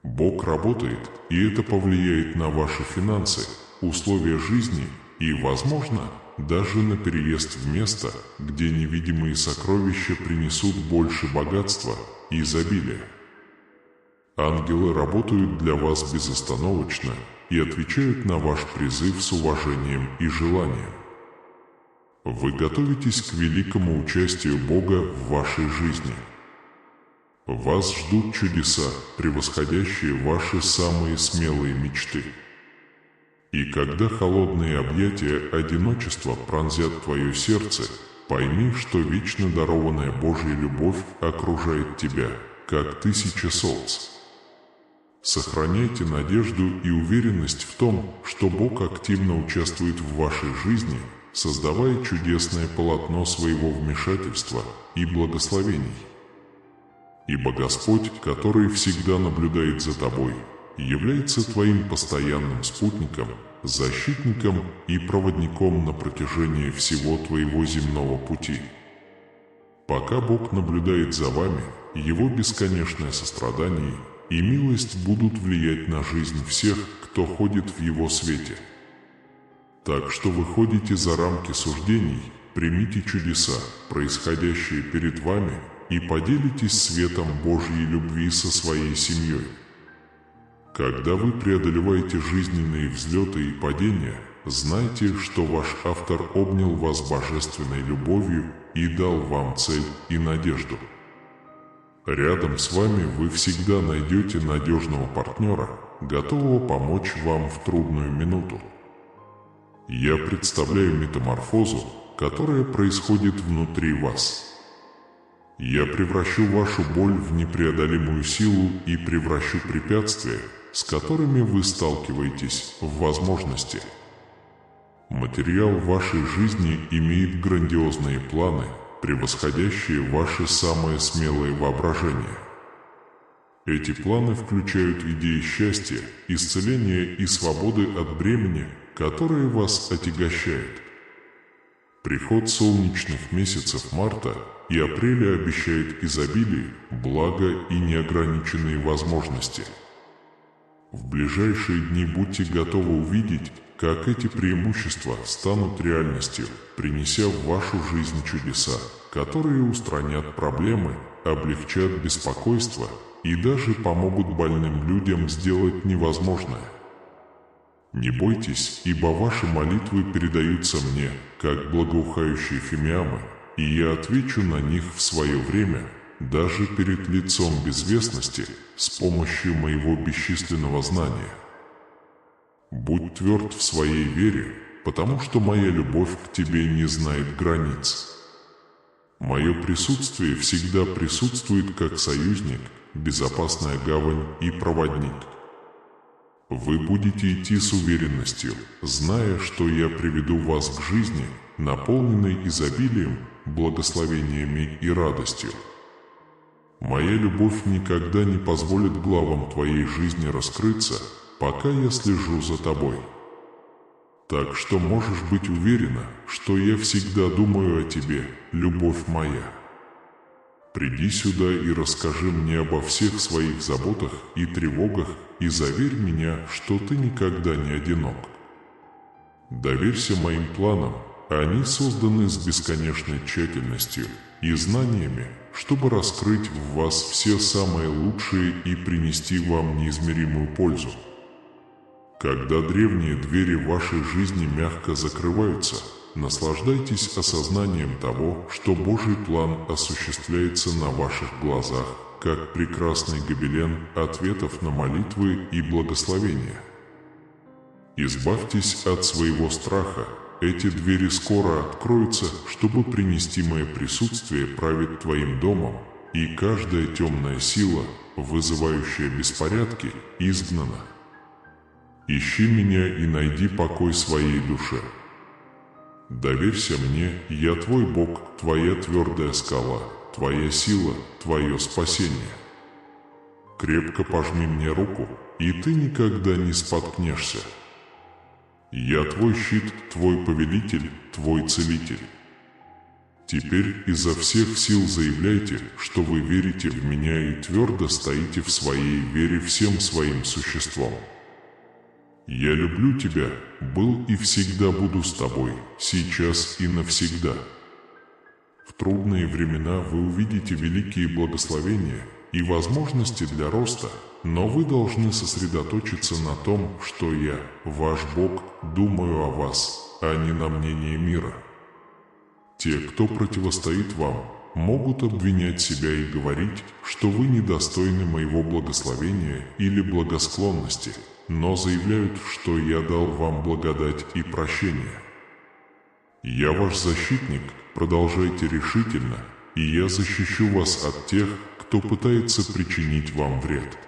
Бог работает, и это повлияет на ваши финансы, условия жизни и, возможно, даже на переезд в место, где невидимые сокровища принесут больше богатства и изобилия. Ангелы работают для вас безостановочно и отвечают на ваш призыв с уважением и желанием. Вы готовитесь к великому участию Бога в вашей жизни. Вас ждут чудеса, превосходящие ваши самые смелые мечты. И когда холодные объятия одиночества пронзят твое сердце, пойми, что вечно дарованная Божья любовь окружает тебя, как 1000 солнц. Сохраняйте надежду и уверенность в том, что Бог активно участвует в вашей жизни, создавая чудесное полотно своего вмешательства и благословений. Ибо Господь, который всегда наблюдает за тобой, является твоим постоянным спутником, защитником и проводником на протяжении всего твоего земного пути. Пока Бог наблюдает за вами, Его бесконечное сострадание и милость будут влиять на жизнь всех, кто ходит в Его свете. Так что выходите за рамки суждений, примите чудеса, происходящие перед вами, и поделитесь светом Божьей любви со своей семьей. Когда вы преодолеваете жизненные взлеты и падения, знайте, что ваш автор обнял вас божественной любовью и дал вам цель и надежду. Рядом с вами вы всегда найдете надежного партнера, готового помочь вам в трудную минуту. Я представляю метаморфозу, которая происходит внутри вас. Я превращу вашу боль в непреодолимую силу и превращу препятствия, с которыми вы сталкиваетесь, в возможности. Материал вашей жизни имеет грандиозные планы, превосходящие ваше самое смелое воображение. Эти планы включают идеи счастья, исцеления и свободы от бремени, которое вас отягощает. Приход солнечных месяцев марта и апреля обещает изобилие, благо и неограниченные возможности. В ближайшие дни будьте готовы увидеть, как эти преимущества станут реальностью, принеся в вашу жизнь чудеса, которые устранят проблемы, облегчат беспокойство и даже помогут больным людям сделать невозможное. Не бойтесь, ибо ваши молитвы передаются мне, как благоухающие фимиамы, и я отвечу на них в свое время, даже перед лицом безвестности, с помощью моего бесчисленного знания. Будь тверд в своей вере, потому что моя любовь к тебе не знает границ. Мое присутствие всегда присутствует как союзник, безопасная гавань и проводник. Вы будете идти с уверенностью, зная, что я приведу вас к жизни, наполненной изобилием, благословениями и радостью. Моя любовь никогда не позволит главам твоей жизни раскрыться, пока я слежу за тобой. Так что можешь быть уверена, что я всегда думаю о тебе, любовь моя. Приди сюда и расскажи мне обо всех своих заботах и тревогах, и заверь меня, что ты никогда не одинок. Доверься моим планам, они созданы с бесконечной тщательностью и знаниями, чтобы раскрыть в вас все самое лучшее и принести вам неизмеримую пользу. Когда древние двери вашей жизни мягко закрываются, наслаждайтесь осознанием того, что Божий план осуществляется на ваших глазах, как прекрасный гобелен ответов на молитвы и благословения. Избавьтесь от своего страха. Эти двери скоро откроются, чтобы принести мое присутствие править твоим домом, и каждая темная сила, вызывающая беспорядки, изгнана. Ищи меня и найди покой своей душе. Доверься мне, я твой Бог, твоя твердая скала, твоя сила, твое спасение. Крепко пожми мне руку, и ты никогда не споткнешься. Я твой щит, твой повелитель, твой целитель. Теперь изо всех сил заявляйте, что вы верите в меня и твердо стоите в своей вере всем своим существом. Я люблю тебя, был и всегда буду с тобой, сейчас и навсегда. В трудные времена вы увидите великие благословения и возможности для роста, но вы должны сосредоточиться на том, что я, ваш Бог, думаю о вас, а не на мнение мира. Те, кто противостоит вам, могут обвинять себя и говорить, что вы недостойны моего благословения или благосклонности, но заявляют, что я дал вам благодать и прощение. Я ваш защитник, продолжайте решительно, и я защищу вас от тех, кто пытается причинить вам вред.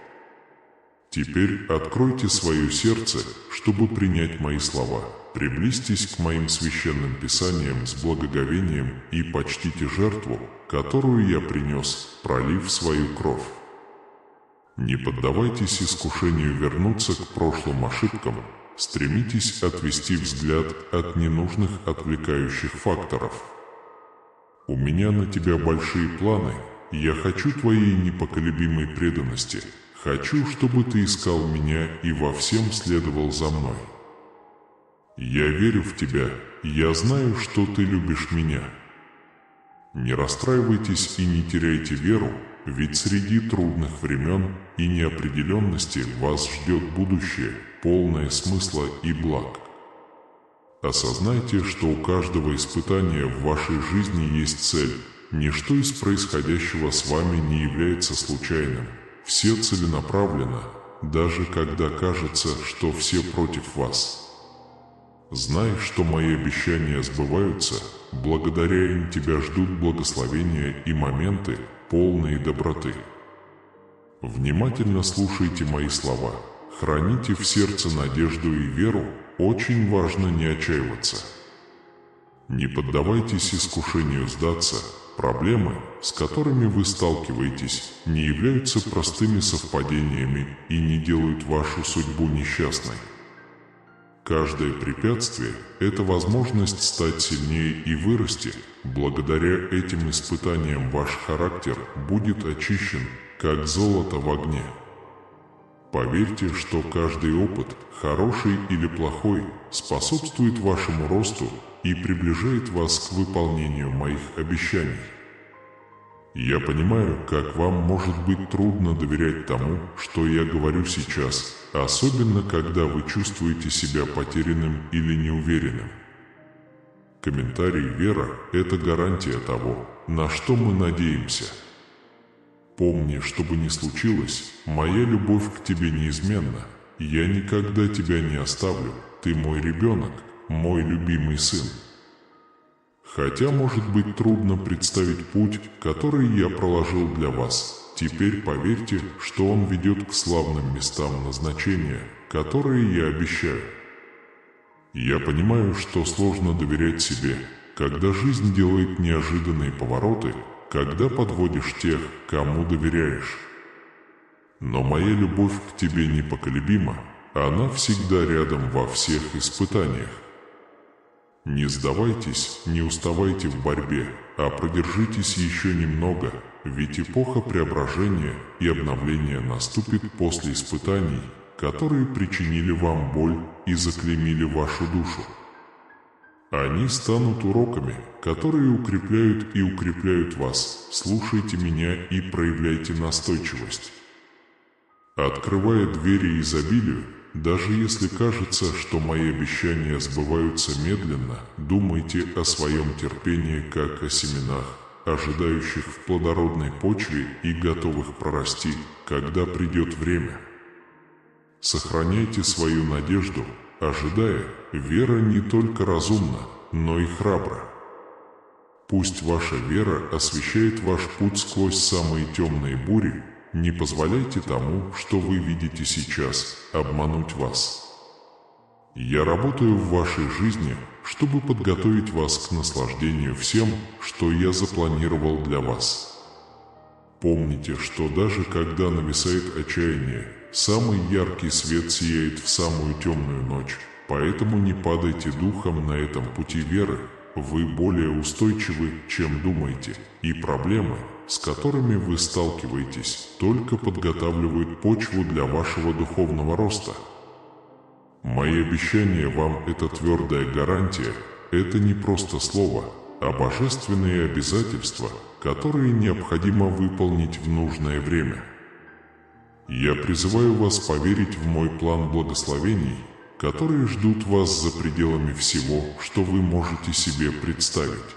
Теперь откройте свое сердце, чтобы принять мои слова. Приблизьтесь к моим священным писаниям с благоговением и почтите жертву, которую я принес, пролив свою кровь. Не поддавайтесь искушению вернуться к прошлым ошибкам, стремитесь отвести взгляд от ненужных отвлекающих факторов. У меня на тебя большие планы, я хочу твоей непоколебимой преданности, хочу, чтобы ты искал меня и во всем следовал за мной. Я верю в тебя, я знаю, что ты любишь меня. Не расстраивайтесь и не теряйте веру, ведь среди трудных времен и неопределенности вас ждет будущее, полное смысла и благ. Осознайте, что у каждого испытания в вашей жизни есть цель. Ничто из происходящего с вами не является случайным. Все целенаправленно, даже когда кажется, что все против вас. Знай, что мои обещания сбываются, благодаря им тебя ждут благословения и моменты, полные доброты. Внимательно слушайте мои слова, храните в сердце надежду и веру, очень важно не отчаиваться. Не поддавайтесь искушению сдаться, проблемы, с которыми вы сталкиваетесь, не являются простыми совпадениями и не делают вашу судьбу несчастной. Каждое препятствие – это возможность стать сильнее и вырасти. Благодаря этим испытаниям ваш характер будет очищен, как золото в огне. Поверьте, что каждый опыт, хороший или плохой, способствует вашему росту и приближает вас к выполнению моих обещаний. Я понимаю, как вам может быть трудно доверять тому, что я говорю сейчас, особенно когда вы чувствуете себя потерянным или неуверенным. Комментарий «Вера» — это гарантия того, на что мы надеемся. Помни, что бы ни случилось, моя любовь к тебе неизменна. Я никогда тебя не оставлю, ты мой ребенок, мой любимый сын. Хотя может быть трудно представить путь, который я проложил для вас, теперь поверьте, что он ведет к славным местам назначения, которые я обещаю. Я понимаю, что сложно доверять себе, когда жизнь делает неожиданные повороты, когда подводишь тех, кому доверяешь. Но моя любовь к тебе непоколебима, она всегда рядом во всех испытаниях. Не сдавайтесь, не уставайте в борьбе, а продержитесь еще немного, ведь эпоха преображения и обновления наступит после испытаний, которые причинили вам боль и заклеймили вашу душу. Они станут уроками, которые укрепляют и укрепляют вас. Слушайте меня и проявляйте настойчивость. Открывая двери изобилию, даже если кажется, что мои обещания сбываются медленно, думайте о своем терпении как о семенах, ожидающих в плодородной почве и готовых прорасти, когда придет время. Сохраняйте свою надежду, ожидая, вера не только разумна, но и храбра. Пусть ваша вера освещает ваш путь сквозь самые темные бури. Не позволяйте тому, что вы видите сейчас, обмануть вас. Я работаю в вашей жизни, чтобы подготовить вас к наслаждению всем, что я запланировал для вас. Помните, что даже когда нависает отчаяние, самый яркий свет сияет в самую темную ночь, поэтому не падайте духом на этом пути веры. Вы более устойчивы, чем думаете, и проблемы, с которыми вы сталкиваетесь, только подготавливают почву для вашего духовного роста. Мои обещания вам – это твердая гарантия, это не просто слово, а божественные обязательства, которые необходимо выполнить в нужное время. Я призываю вас поверить в мой план благословений, которые ждут вас за пределами всего, что вы можете себе представить.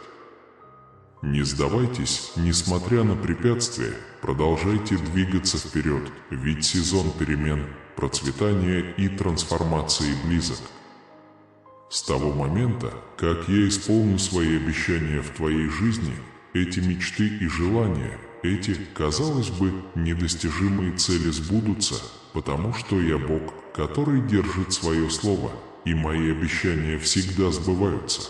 Не сдавайтесь, несмотря на препятствия, продолжайте двигаться вперед, ведь сезон перемен, процветания и трансформации близок. С того момента, как я исполню свои обещания в твоей жизни, эти мечты и желания, эти, казалось бы, недостижимые цели сбудутся, потому что я Бог, который держит свое слово, и мои обещания всегда сбываются.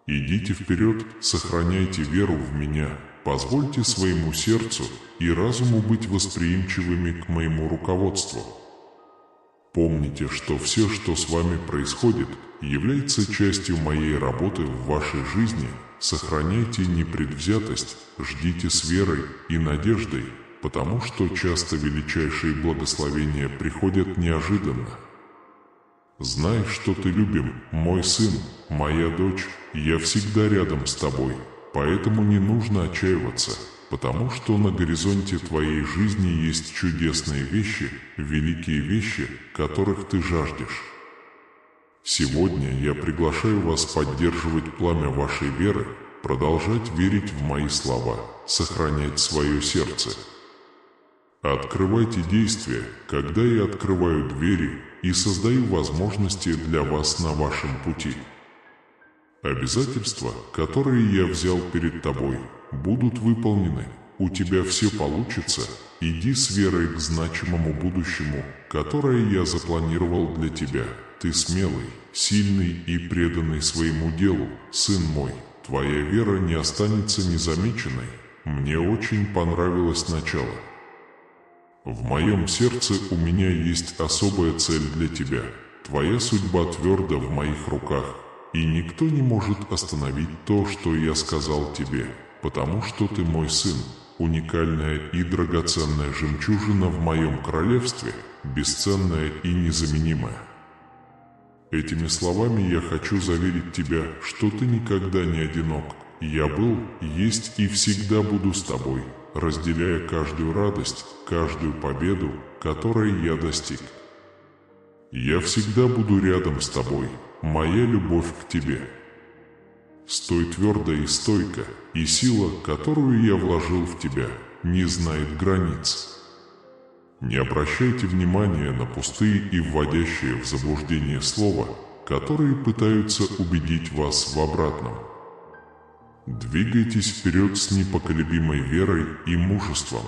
Идите вперед, сохраняйте веру в меня, позвольте своему сердцу и разуму быть восприимчивыми к моему руководству. Помните, что все, что с вами происходит, является частью моей работы в вашей жизни. Сохраняйте непредвзятость, ждите с верой и надеждой, потому что часто величайшие благословения приходят неожиданно. Знай, что ты любим, мой сын, моя дочь, я всегда рядом с тобой, поэтому не нужно отчаиваться, потому что на горизонте твоей жизни есть чудесные вещи, великие вещи, которых ты жаждешь. Сегодня я приглашаю вас поддерживать пламя вашей веры, продолжать верить в мои слова, сохранять свое сердце. Открывайте действия, когда я открываю двери и создаю возможности для вас на вашем пути. Обязательства, которые я взял перед тобой, будут выполнены. У тебя все получится. Иди с верой к значимому будущему, которое я запланировал для тебя. Ты смелый, сильный и преданный своему делу, сын мой. Твоя вера не останется незамеченной. Мне очень понравилось начало. В моем сердце у меня есть особая цель для тебя. Твоя судьба твердо в моих руках, и никто не может остановить то, что я сказал тебе, потому что ты мой сын, уникальная и драгоценная жемчужина в моем королевстве, бесценная и незаменимая. Этими словами я хочу заверить тебя, что ты никогда не одинок. Я был, есть и всегда буду с тобой, разделяя каждую радость, каждую победу, которой я достиг. Я всегда буду рядом с тобой, моя любовь к тебе. Стой твердо и стойко, и сила, которую я вложил в тебя, не знает границ. Не обращайте внимания на пустые и вводящие в заблуждение слова, которые пытаются убедить вас в обратном. Двигайтесь вперед с непоколебимой верой и мужеством.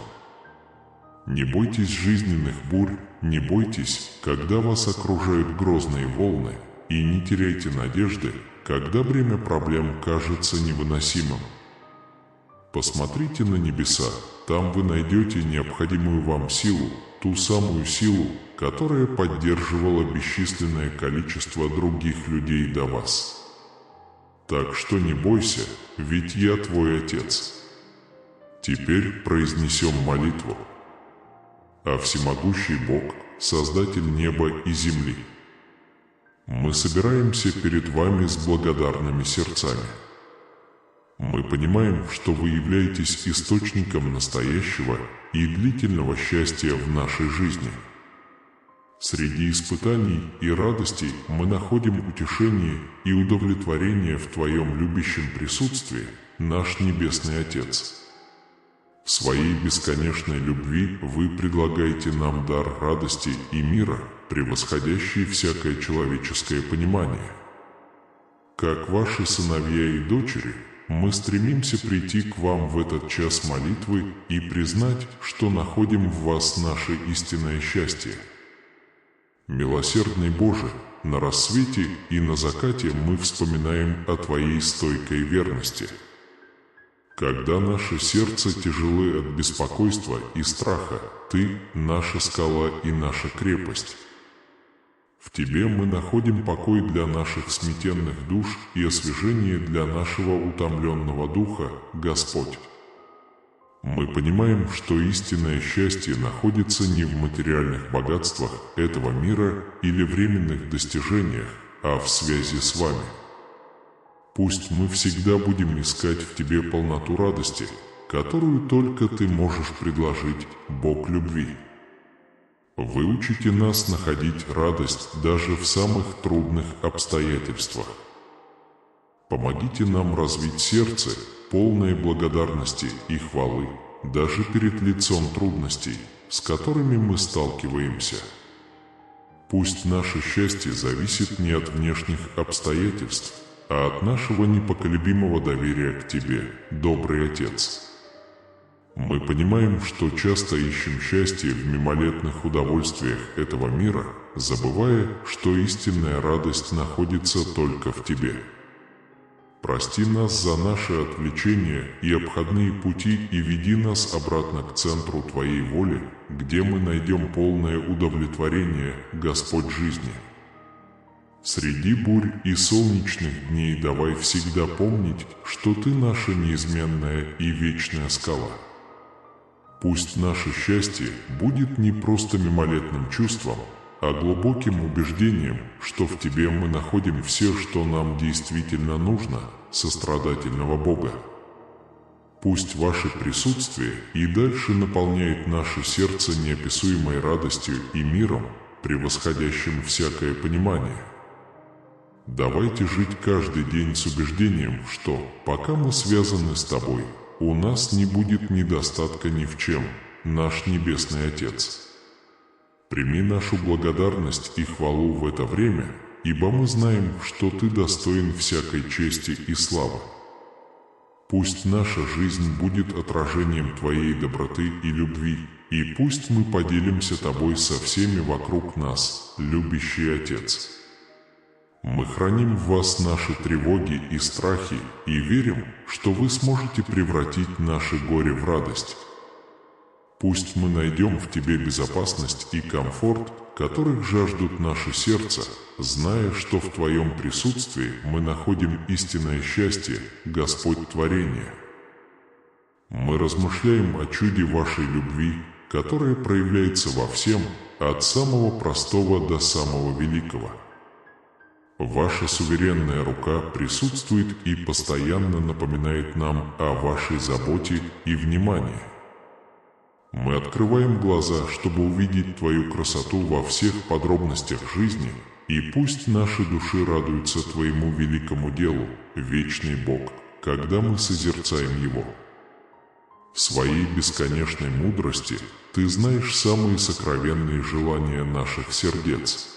Не бойтесь жизненных бурь, не бойтесь, когда вас окружают грозные волны, и не теряйте надежды, когда бремя проблем кажется невыносимым. Посмотрите на небеса, там вы найдете необходимую вам силу, ту самую силу, которая поддерживала бесчисленное количество других людей до вас. Так что не бойся, ведь я твой Отец. Теперь произнесем молитву. А всемогущий Бог, Создатель неба и земли, мы собираемся перед вами с благодарными сердцами. Мы понимаем, что вы являетесь источником настоящего и длительного счастья в нашей жизни. Среди испытаний и радостей мы находим утешение и удовлетворение в Твоем любящем присутствии, наш Небесный Отец. В Своей бесконечной любви Вы предлагаете нам дар радости и мира, превосходящий всякое человеческое понимание. Как Ваши сыновья и дочери, мы стремимся прийти к Вам в этот час молитвы и признать, что находим в Вас наше истинное счастье. Милосердный Боже, на рассвете и на закате мы вспоминаем о Твоей стойкой верности. Когда наше сердце тяжелы от беспокойства и страха, Ты – наша скала и наша крепость. В Тебе мы находим покой для наших смятенных душ и освежение для нашего утомленного духа, Господь. Мы понимаем, что истинное счастье находится не в материальных богатствах этого мира или временных достижениях, а в связи с Вами. Пусть мы всегда будем искать в Тебе полноту радости, которую только Ты можешь предложить, Бог любви. Выучите нас находить радость даже в самых трудных обстоятельствах. Помогите нам развить сердце, полное благодарности и хвалы, даже перед лицом трудностей, с которыми мы сталкиваемся. Пусть наше счастье зависит не от внешних обстоятельств, а от нашего непоколебимого доверия к Тебе, добрый Отец. Мы понимаем, что часто ищем счастье в мимолетных удовольствиях этого мира, забывая, что истинная радость находится только в Тебе. Прости нас за наши отвлечения и обходные пути и веди нас обратно к центру Твоей воли, где мы найдем полное удовлетворение, Господь жизни. Среди бурь и солнечных дней давай всегда помнить, что Ты наша неизменная и вечная скала. Пусть наше счастье будет не просто мимолетным чувством, а глубоким убеждением, что в Тебе мы находим все, что нам действительно нужно, сострадательного Бога. Пусть Ваше присутствие и дальше наполняет наше сердце неописуемой радостью и миром, превосходящим всякое понимание. Давайте жить каждый день с убеждением, что, пока мы связаны с Тобой, у нас не будет недостатка ни в чем, наш Небесный Отец. Прими нашу благодарность и хвалу в это время, ибо мы знаем, что Ты достоин всякой чести и славы. Пусть наша жизнь будет отражением Твоей доброты и любви, и пусть мы поделимся Тобой со всеми вокруг нас, любящий Отец. Мы храним в Вас наши тревоги и страхи и верим, что Вы сможете превратить наше горе в радость. Пусть мы найдем в Тебе безопасность и комфорт, которых жаждут наше сердце, зная, что в Твоем присутствии мы находим истинное счастье, Господь творения. Мы размышляем о чуде Вашей любви, которая проявляется во всем, от самого простого до самого великого. Ваша суверенная рука присутствует и постоянно напоминает нам о Вашей заботе и внимании. Мы открываем глаза, чтобы увидеть Твою красоту во всех подробностях жизни, и пусть наши души радуются Твоему великому делу, вечный Бог, когда мы созерцаем Его. В Своей бесконечной мудрости Ты знаешь самые сокровенные желания наших сердец.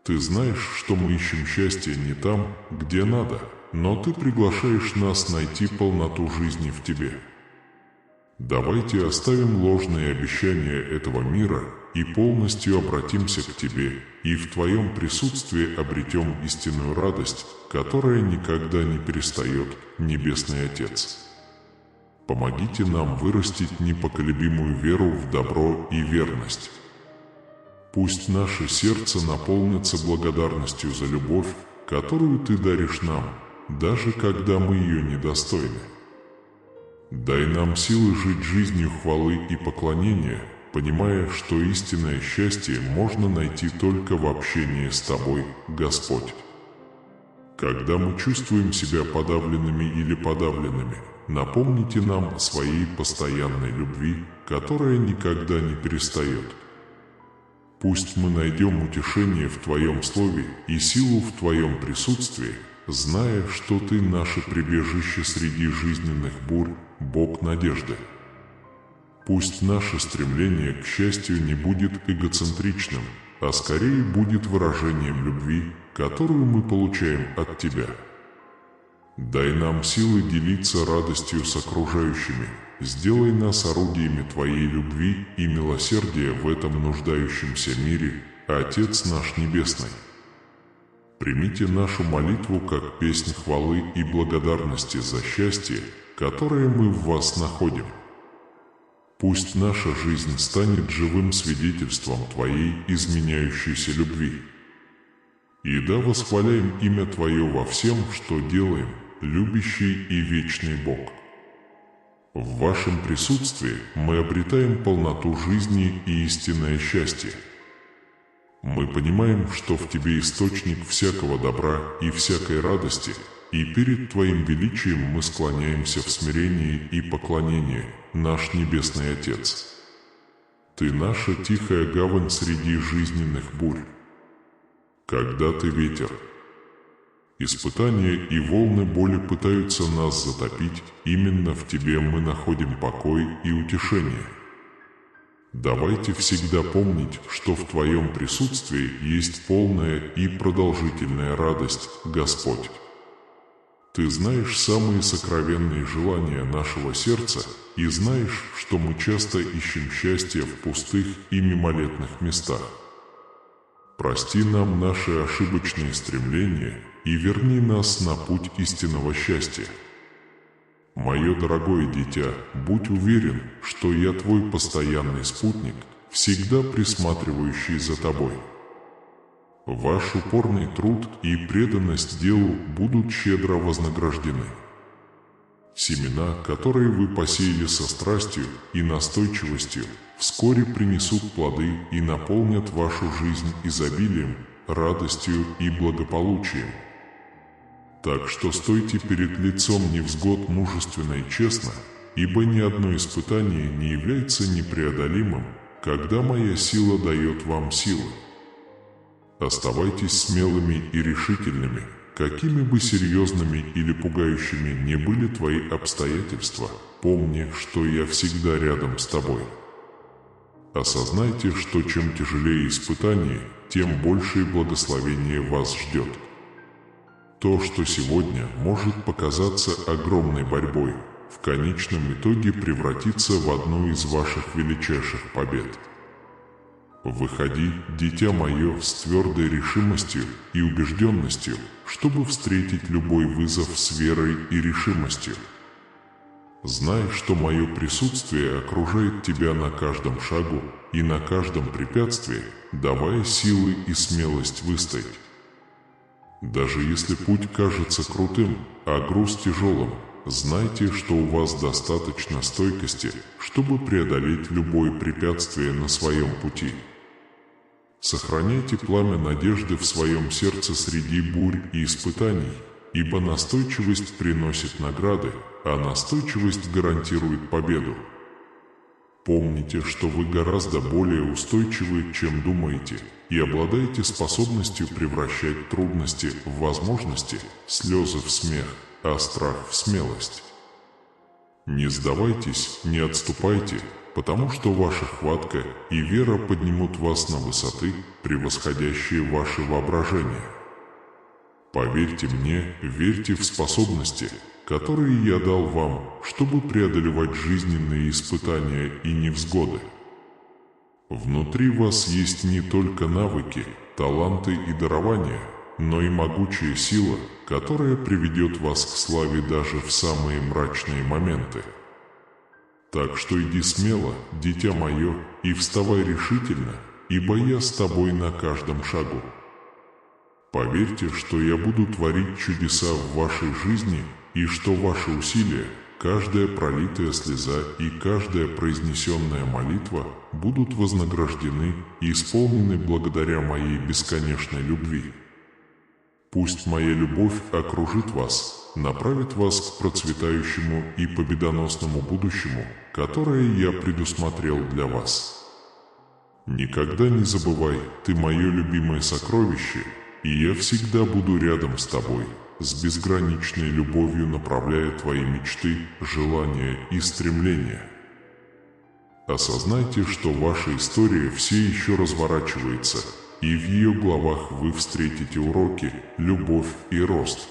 Ты знаешь, что мы ищем счастье не там, где надо, но Ты приглашаешь нас найти полноту жизни в Тебе. Давайте оставим ложные обещания этого мира и полностью обратимся к Тебе, и в Твоем присутствии обретем истинную радость, которая никогда не перестает, Небесный Отец. Помогите нам вырастить непоколебимую веру в добро и верность. Пусть наше сердце наполнится благодарностью за любовь, которую Ты даришь нам, даже когда мы ее недостойны. Дай нам силы жить жизнью хвалы и поклонения, понимая, что истинное счастье можно найти только в общении с Тобой, Господь. Когда мы чувствуем себя подавленными или подавленными, напомните нам о Своей постоянной любви, которая никогда не перестает. Пусть мы найдем утешение в Твоем Слове и силу в Твоем присутствии, зная, что Ты наше прибежище среди жизненных бурь, Бог надежды. Пусть наше стремление к счастью не будет эгоцентричным, а скорее будет выражением любви, которую мы получаем от Тебя. Дай нам силы делиться радостью с окружающими, сделай нас орудиями Твоей любви и милосердия в этом нуждающемся мире, Отец наш Небесный. Примите нашу молитву как песнь хвалы и благодарности за счастье, которое мы в Вас находим. Пусть наша жизнь станет живым свидетельством Твоей изменяющейся любви. И да восхваляем имя Твое во всем, что делаем, любящий и вечный Бог. В Вашем присутствии мы обретаем полноту жизни и истинное счастье. Мы понимаем, что в Тебе источник всякого добра и всякой радости, и перед Твоим величием мы склоняемся в смирении и поклонении, наш Небесный Отец. Ты наша тихая гавань среди жизненных бурь. Когда Ты ветер, испытания и волны боли пытаются нас затопить, именно в Тебе мы находим покой и утешение. Давайте всегда помнить, что в Твоем присутствии есть полная и продолжительная радость, Господь. Ты знаешь самые сокровенные желания нашего сердца и знаешь, что мы часто ищем счастье в пустых и мимолетных местах. Прости нам наши ошибочные стремления и верни нас на путь истинного счастья. Мое дорогое дитя, будь уверен, что я твой постоянный спутник, всегда присматривающий за тобой. Ваш упорный труд и преданность делу будут щедро вознаграждены. Семена, которые вы посеяли со страстью и настойчивостью, вскоре принесут плоды и наполнят вашу жизнь изобилием, радостью и благополучием. Так что стойте перед лицом невзгод мужественно и честно, ибо ни одно испытание не является непреодолимым, когда моя сила дает вам силы. Оставайтесь смелыми и решительными, какими бы серьезными или пугающими ни были твои обстоятельства, помни, что я всегда рядом с тобой. Осознайте, что чем тяжелее испытание, тем большее благословение вас ждет. То, что сегодня может показаться огромной борьбой, в конечном итоге превратится в одну из ваших величайших побед. Выходи, дитя мое, с твердой решимостью и убежденностью, чтобы встретить любой вызов с верой и решимостью. Знай, что мое присутствие окружает тебя на каждом шагу и на каждом препятствии, давая силы и смелость выстоять. Даже если путь кажется крутым, а груз тяжелым, знайте, что у вас достаточно стойкости, чтобы преодолеть любое препятствие на своем пути. Сохраняйте пламя надежды в своем сердце среди бурь и испытаний, ибо настойчивость приносит награды, а настойчивость гарантирует победу. Помните, что вы гораздо более устойчивы, чем думаете, и обладаете способностью превращать трудности в возможности, слезы в смех, а страх в смелость. Не сдавайтесь, не отступайте, потому что ваша хватка и вера поднимут вас на высоты, превосходящие ваше воображение. Поверьте мне, верьте в способности, которые я дал вам, чтобы преодолевать жизненные испытания и невзгоды. Внутри вас есть не только навыки, таланты и дарования, но и могучая сила, которая приведет вас к славе даже в самые мрачные моменты. Так что иди смело, дитя мое, и вставай решительно, ибо я с тобой на каждом шагу. Поверьте, что я буду творить чудеса в вашей жизни, и что ваши усилия, каждая пролитая слеза и каждая произнесенная молитва будут вознаграждены и исполнены благодаря моей бесконечной любви. Пусть моя любовь окружит вас, направит вас к процветающему и победоносному будущему, которое я предусмотрел для вас. Никогда не забывай, ты мое любимое сокровище, и я всегда буду рядом с тобой, с безграничной любовью направляя твои мечты, желания и стремления. Осознайте, что ваша история все еще разворачивается, и в ее главах вы встретите уроки, любовь и рост.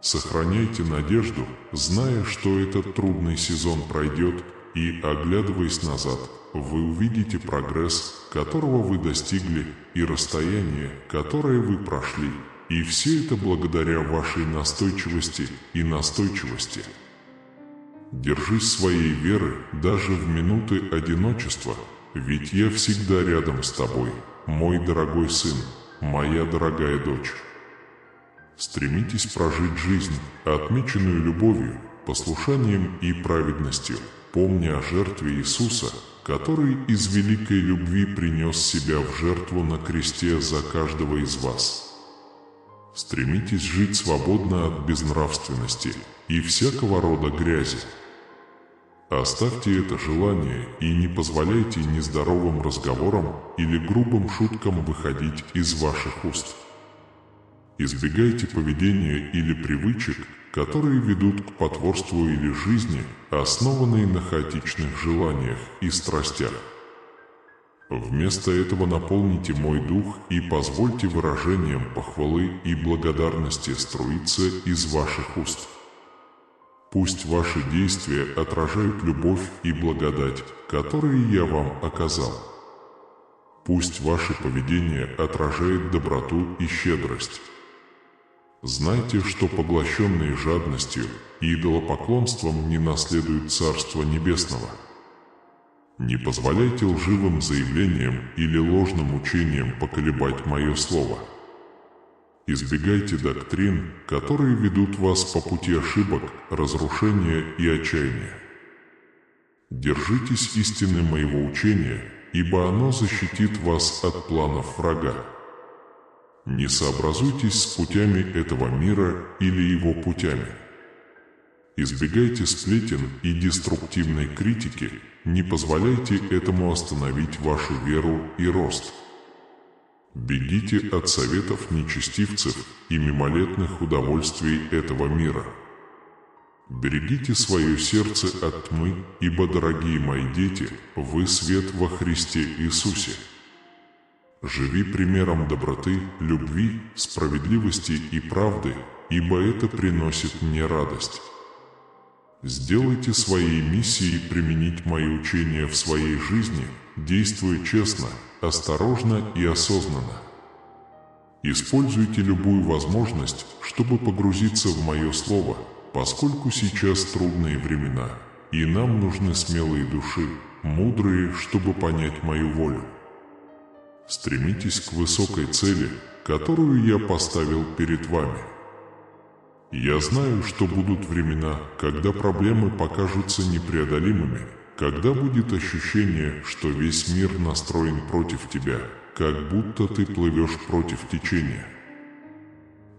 Сохраняйте надежду, зная, что этот трудный сезон пройдет, и, оглядываясь назад, вы увидите прогресс, которого вы достигли, и расстояние, которое вы прошли, и все это благодаря вашей настойчивости и настойчивости. Держись своей веры даже в минуты одиночества, ведь я всегда рядом с тобой, мой дорогой сын, моя дорогая дочь. Стремитесь прожить жизнь, отмеченную любовью, послушанием и праведностью, помня о жертве Иисуса, который из великой любви принес себя в жертву на кресте за каждого из вас. Стремитесь жить свободно от безнравственности и всякого рода грязи. Оставьте это желание и не позволяйте нездоровым разговорам или грубым шуткам выходить из ваших уст. Избегайте поведения или привычек, которые ведут к потворству или жизни, основанной на хаотичных желаниях и страстях. Вместо этого наполните мой дух и позвольте выражениям похвалы и благодарности струиться из ваших уст. Пусть ваши действия отражают любовь и благодать, которые я вам оказал. Пусть ваше поведение отражает доброту и щедрость. Знайте, что поглощенные жадностью и идолопоклонством не наследуют Царства Небесного. Не позволяйте лживым заявлениям или ложным учениям поколебать мое слово. Избегайте доктрин, которые ведут вас по пути ошибок, разрушения и отчаяния. Держитесь истины моего учения, ибо оно защитит вас от планов врага. Не сообразуйтесь с путями этого мира или его путями. Избегайте сплетен и деструктивной критики, не позволяйте этому остановить вашу веру и рост. Бегите от советов нечестивцев и мимолетных удовольствий этого мира. Берегите свое сердце от тьмы, ибо, дорогие мои дети, вы свет во Христе Иисусе. Живи примером доброты, любви, справедливости и правды, ибо это приносит мне радость. Сделайте своей миссией применить мои учения в своей жизни, действуя честно, осторожно и осознанно. Используйте любую возможность, чтобы погрузиться в мое слово, поскольку сейчас трудные времена, и нам нужны смелые души, мудрые, чтобы понять мою волю. Стремитесь к высокой цели, которую я поставил перед вами. Я знаю, что будут времена, когда проблемы покажутся непреодолимыми, когда будет ощущение, что весь мир настроен против тебя, как будто ты плывешь против течения.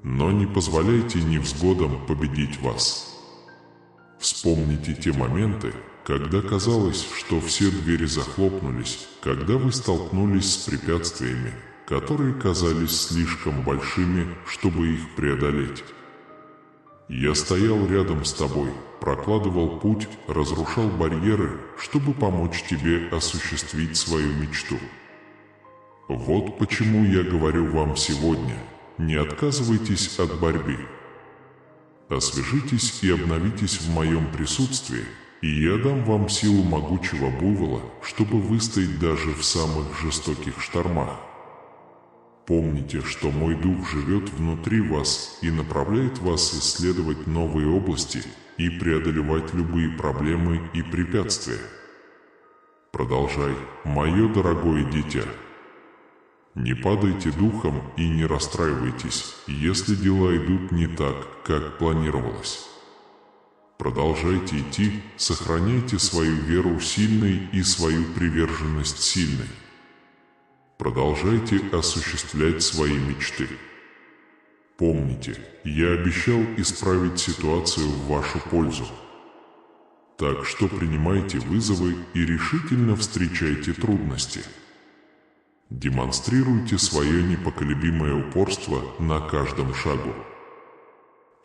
Но не позволяйте невзгодам победить вас. Вспомните те моменты, когда казалось, что все двери захлопнулись, когда вы столкнулись с препятствиями, которые казались слишком большими, чтобы их преодолеть. Я стоял рядом с тобой, прокладывал путь, разрушал барьеры, чтобы помочь тебе осуществить свою мечту. Вот почему я говорю вам сегодня: не отказывайтесь от борьбы. Освежитесь и обновитесь в моем присутствии, и я дам вам силу могучего буйвола, чтобы выстоять даже в самых жестоких штормах. Помните, что мой дух живет внутри вас и направляет вас исследовать новые области и преодолевать любые проблемы и препятствия. Продолжай, мое дорогое дитя. Не падайте духом и не расстраивайтесь, если дела идут не так, как планировалось. Продолжайте идти, сохраняйте свою веру сильной и свою приверженность сильной. Продолжайте осуществлять свои мечты. Помните, я обещал исправить ситуацию в вашу пользу. Так что принимайте вызовы и решительно встречайте трудности. Демонстрируйте свое непоколебимое упорство на каждом шагу.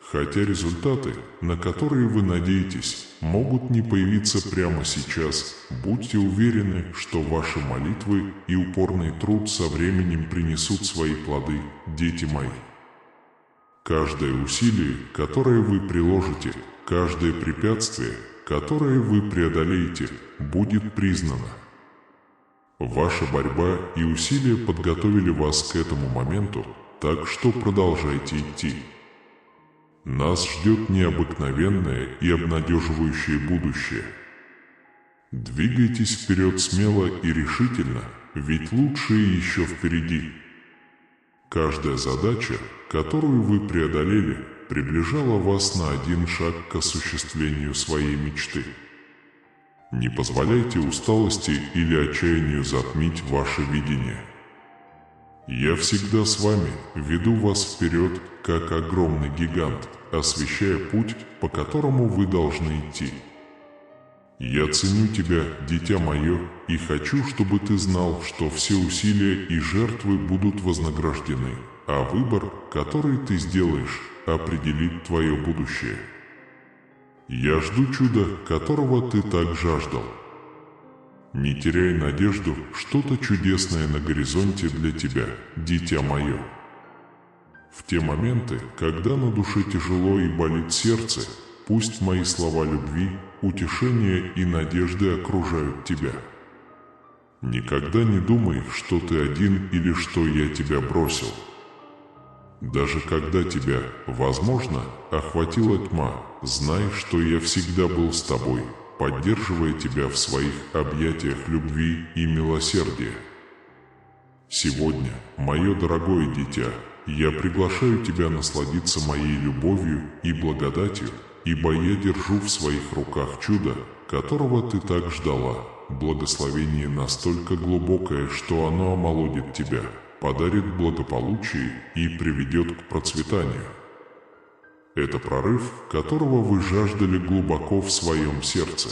Хотя результаты, на которые вы надеетесь, могут не появиться прямо сейчас, будьте уверены, что ваши молитвы и упорный труд со временем принесут свои плоды, дети мои. Каждое усилие, которое вы приложите, каждое препятствие, которое вы преодолеете, будет признано. Ваша борьба и усилия подготовили вас к этому моменту, так что продолжайте идти. Нас ждет необыкновенное и обнадеживающее будущее. Двигайтесь вперед смело и решительно, ведь лучшее еще впереди. Каждая задача, которую вы преодолели, приближала вас на один шаг к осуществлению своей мечты. Не позволяйте усталости или отчаянию затмить ваше видение. Я всегда с вами, веду вас вперед, как огромный гигант, освещая путь, по которому вы должны идти. Я ценю тебя, дитя мое, и хочу, чтобы ты знал, что все усилия и жертвы будут вознаграждены, а выбор, который ты сделаешь, определит твое будущее. Я жду чуда, которого ты так жаждал. Не теряй надежду, что-то чудесное на горизонте для тебя, дитя мое. В те моменты, когда на душе тяжело и болит сердце, пусть мои слова любви, утешения и надежды окружают тебя. Никогда не думай, что ты один или что я тебя бросил. Даже когда тебя, возможно, охватила тьма, знай, что я всегда был с тобой, поддерживая тебя в своих объятиях любви и милосердия. Сегодня, мое дорогое дитя, я приглашаю тебя насладиться моей любовью и благодатью, ибо я держу в своих руках чудо, которого ты так ждала, благословение настолько глубокое, что оно омолодит тебя, подарит благополучие и приведет к процветанию. Это прорыв, которого вы жаждали глубоко в своем сердце.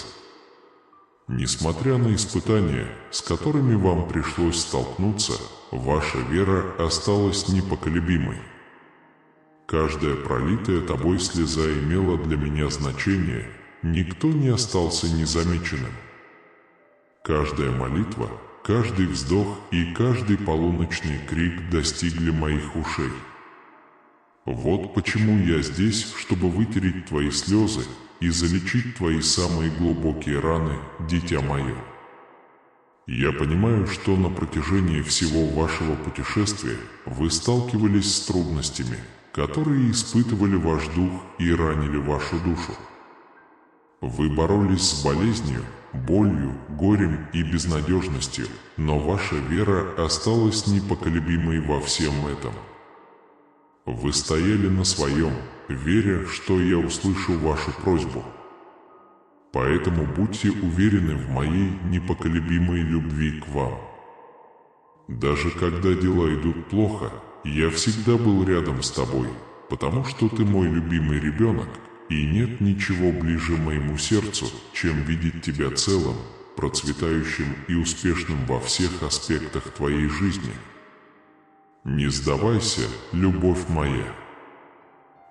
Несмотря на испытания, с которыми вам пришлось столкнуться, ваша вера осталась непоколебимой. Каждая пролитая тобой слеза имела для меня значение, никто не остался незамеченным. Каждая молитва, каждый вздох и каждый полуночный крик достигли моих ушей. Вот почему я здесь, чтобы вытереть твои слезы и залечить твои самые глубокие раны, дитя мое. Я понимаю, что на протяжении всего вашего путешествия вы сталкивались с трудностями, которые испытывали ваш дух и ранили вашу душу. Вы боролись с болезнью, болью, горем и безнадежностью, но ваша вера осталась непоколебимой во всем этом. Вы стояли на своем, веря, что я услышу вашу просьбу. Поэтому будьте уверены в моей непоколебимой любви к вам. Даже когда дела идут плохо, я всегда был рядом с тобой, потому что ты мой любимый ребенок, и нет ничего ближе моему сердцу, чем видеть тебя целым, процветающим и успешным во всех аспектах твоей жизни. Не сдавайся, любовь моя.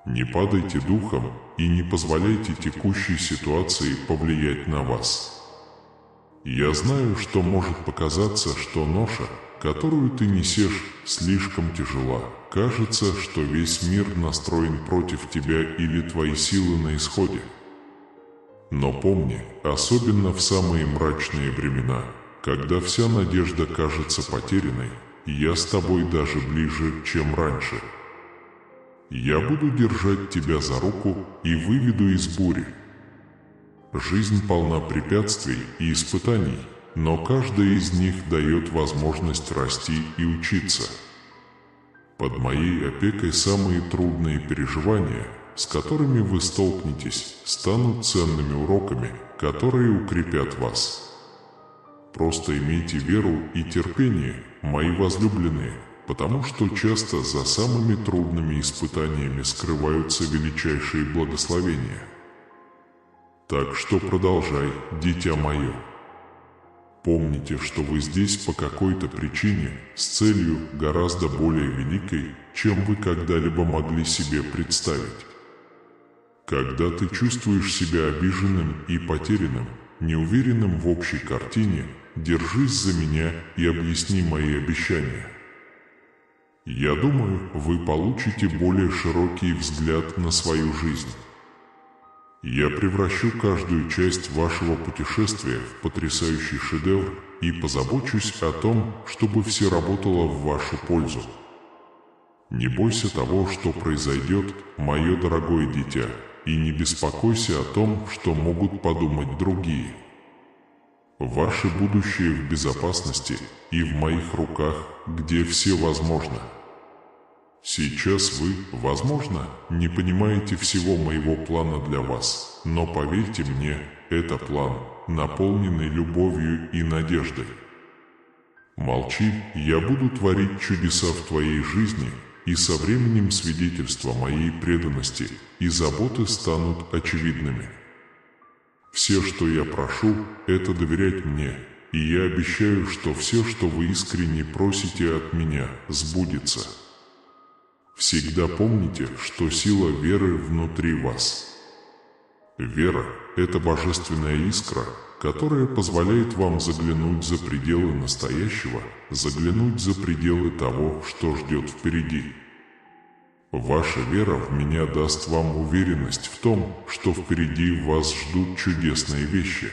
Не падайте духом и не позволяйте текущей ситуации повлиять на вас. Я знаю, что может показаться, что ноша, которую ты несешь, слишком тяжела. Кажется, что весь мир настроен против тебя или твои силы на исходе. Но помни, особенно в самые мрачные времена, когда вся надежда кажется потерянной, я с тобой даже ближе, чем раньше. Я буду держать тебя за руку и выведу из бури. Жизнь полна препятствий и испытаний, но каждая из них дает возможность расти и учиться. Под моей опекой самые трудные переживания, с которыми вы столкнетесь, станут ценными уроками, которые укрепят вас. Просто имейте веру и терпение, мои возлюбленные, потому что часто за самыми трудными испытаниями скрываются величайшие благословения. Так что продолжай, дитя мое. Помните, что вы здесь по какой-то причине, с целью гораздо более великой, чем вы когда-либо могли себе представить. Когда ты чувствуешь себя обиженным и потерянным, неуверенным в общей картине, держись за меня и объясни мои обещания. Я думаю, вы получите более широкий взгляд на свою жизнь. Я превращу каждую часть вашего путешествия в потрясающий шедевр и позабочусь о том, чтобы все работало в вашу пользу. Не бойся того, что произойдет, мое дорогое дитя, и не беспокойся о том, что могут подумать другие. Ваше будущее в безопасности и в моих руках, где все возможно. Сейчас вы, возможно, не понимаете всего моего плана для вас, но поверьте мне, это план, наполненный любовью и надеждой. Молчи, я буду творить чудеса в твоей жизни, и со временем свидетельства моей преданности и заботы станут очевидными. Все, что я прошу, это доверять мне, и я обещаю, что все, что вы искренне просите от меня, сбудется. Всегда помните, что сила веры внутри вас. Вера – это божественная искра, которая позволяет вам заглянуть за пределы настоящего, заглянуть за пределы того, что ждет впереди. Ваша вера в меня даст вам уверенность в том, что впереди вас ждут чудесные вещи.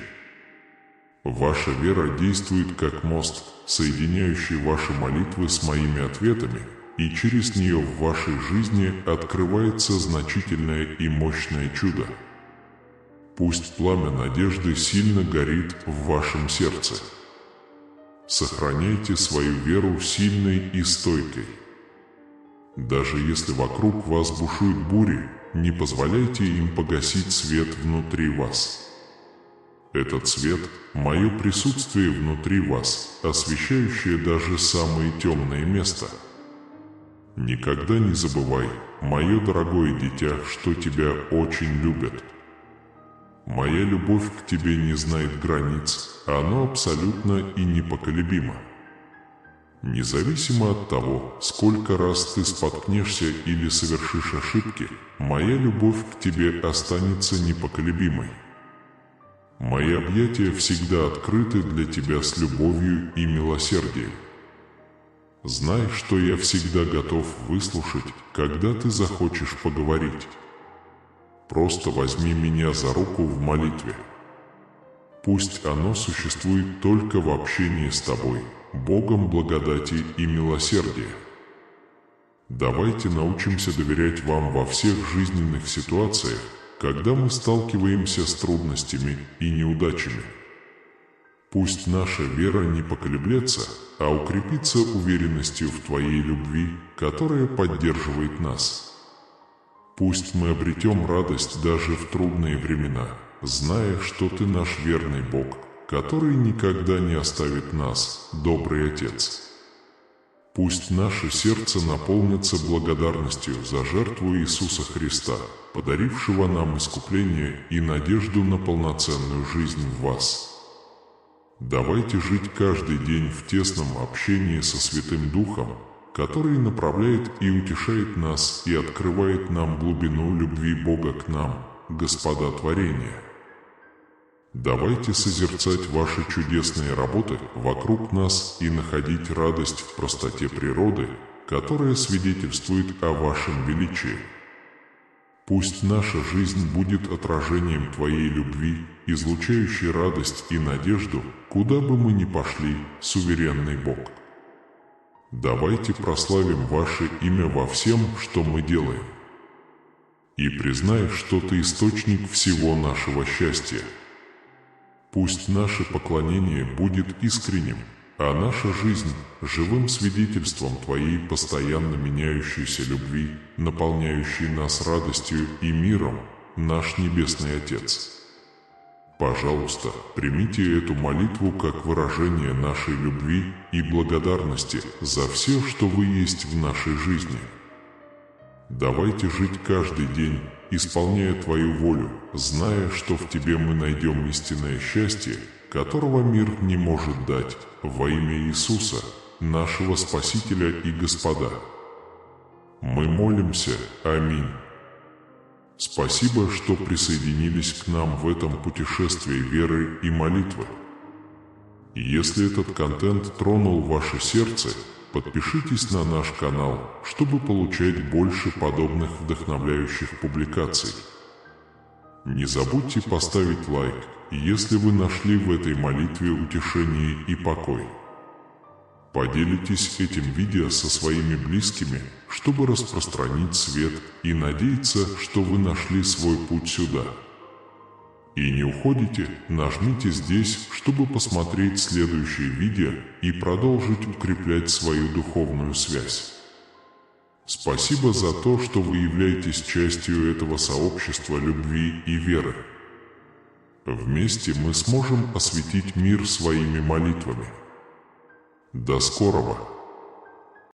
Ваша вера действует как мост, соединяющий ваши молитвы с моими ответами, и через нее в вашей жизни открывается значительное и мощное чудо. Пусть пламя надежды сильно горит в вашем сердце. Сохраняйте свою веру сильной и стойкой. Даже если вокруг вас бушуют бури, не позволяйте им погасить свет внутри вас. Этот свет – мое присутствие внутри вас, освещающее даже самое темное место. Никогда не забывай, мое дорогое дитя, что тебя очень любят. Моя любовь к тебе не знает границ, она абсолютно и непоколебима. Независимо от того, сколько раз ты споткнешься или совершишь ошибки, моя любовь к тебе останется непоколебимой. Мои объятия всегда открыты для тебя с любовью и милосердием. Знай, что я всегда готов выслушать, когда ты захочешь поговорить. Просто возьми меня за руку в молитве. Пусть оно существует только в общении с тобой, Богом благодати и милосердия. Давайте научимся доверять вам во всех жизненных ситуациях, когда мы сталкиваемся с трудностями и неудачами. Пусть наша вера не поколеблется, а укрепится уверенностью в Твоей любви, которая поддерживает нас. Пусть мы обретем радость даже в трудные времена, зная, что Ты наш верный Бог, который никогда не оставит нас, добрый Отец. Пусть наше сердце наполнится благодарностью за жертву Иисуса Христа, подарившего нам искупление и надежду на полноценную жизнь в вас. Давайте жить каждый день в тесном общении со Святым Духом, который направляет и утешает нас и открывает нам глубину любви Бога к нам, Господа творения. Давайте созерцать ваши чудесные работы вокруг нас и находить радость в простоте природы, которая свидетельствует о вашем величии. Пусть наша жизнь будет отражением Твоей любви, излучающей радость и надежду, куда бы мы ни пошли, суверенный Бог. Давайте прославим Ваше имя во всем, что мы делаем. И признай, что Ты источник всего нашего счастья. Пусть наше поклонение будет искренним, а наша жизнь – живым свидетельством Твоей постоянно меняющейся любви, наполняющей нас радостью и миром, наш Небесный Отец. Пожалуйста, примите эту молитву как выражение нашей любви и благодарности за все, что Вы есть в нашей жизни. Давайте жить каждый день, исполняя Твою волю, зная, что в Тебе мы найдем истинное счастье, которого мир не может дать, во имя Иисуса, нашего Спасителя и Господа. Мы молимся. Аминь. Спасибо, что присоединились к нам в этом путешествии веры и молитвы. Если этот контент тронул ваше сердце, подпишитесь на наш канал, чтобы получать больше подобных вдохновляющих публикаций. Не забудьте поставить лайк, если вы нашли в этой молитве утешение и покой. Поделитесь этим видео со своими близкими, чтобы распространить свет и надеяться, что вы нашли свой путь сюда. И не уходите, нажмите здесь, чтобы посмотреть следующее видео и продолжить укреплять свою духовную связь. Спасибо за то, что вы являетесь частью этого сообщества любви и веры. Вместе мы сможем осветить мир своими молитвами. До скорого!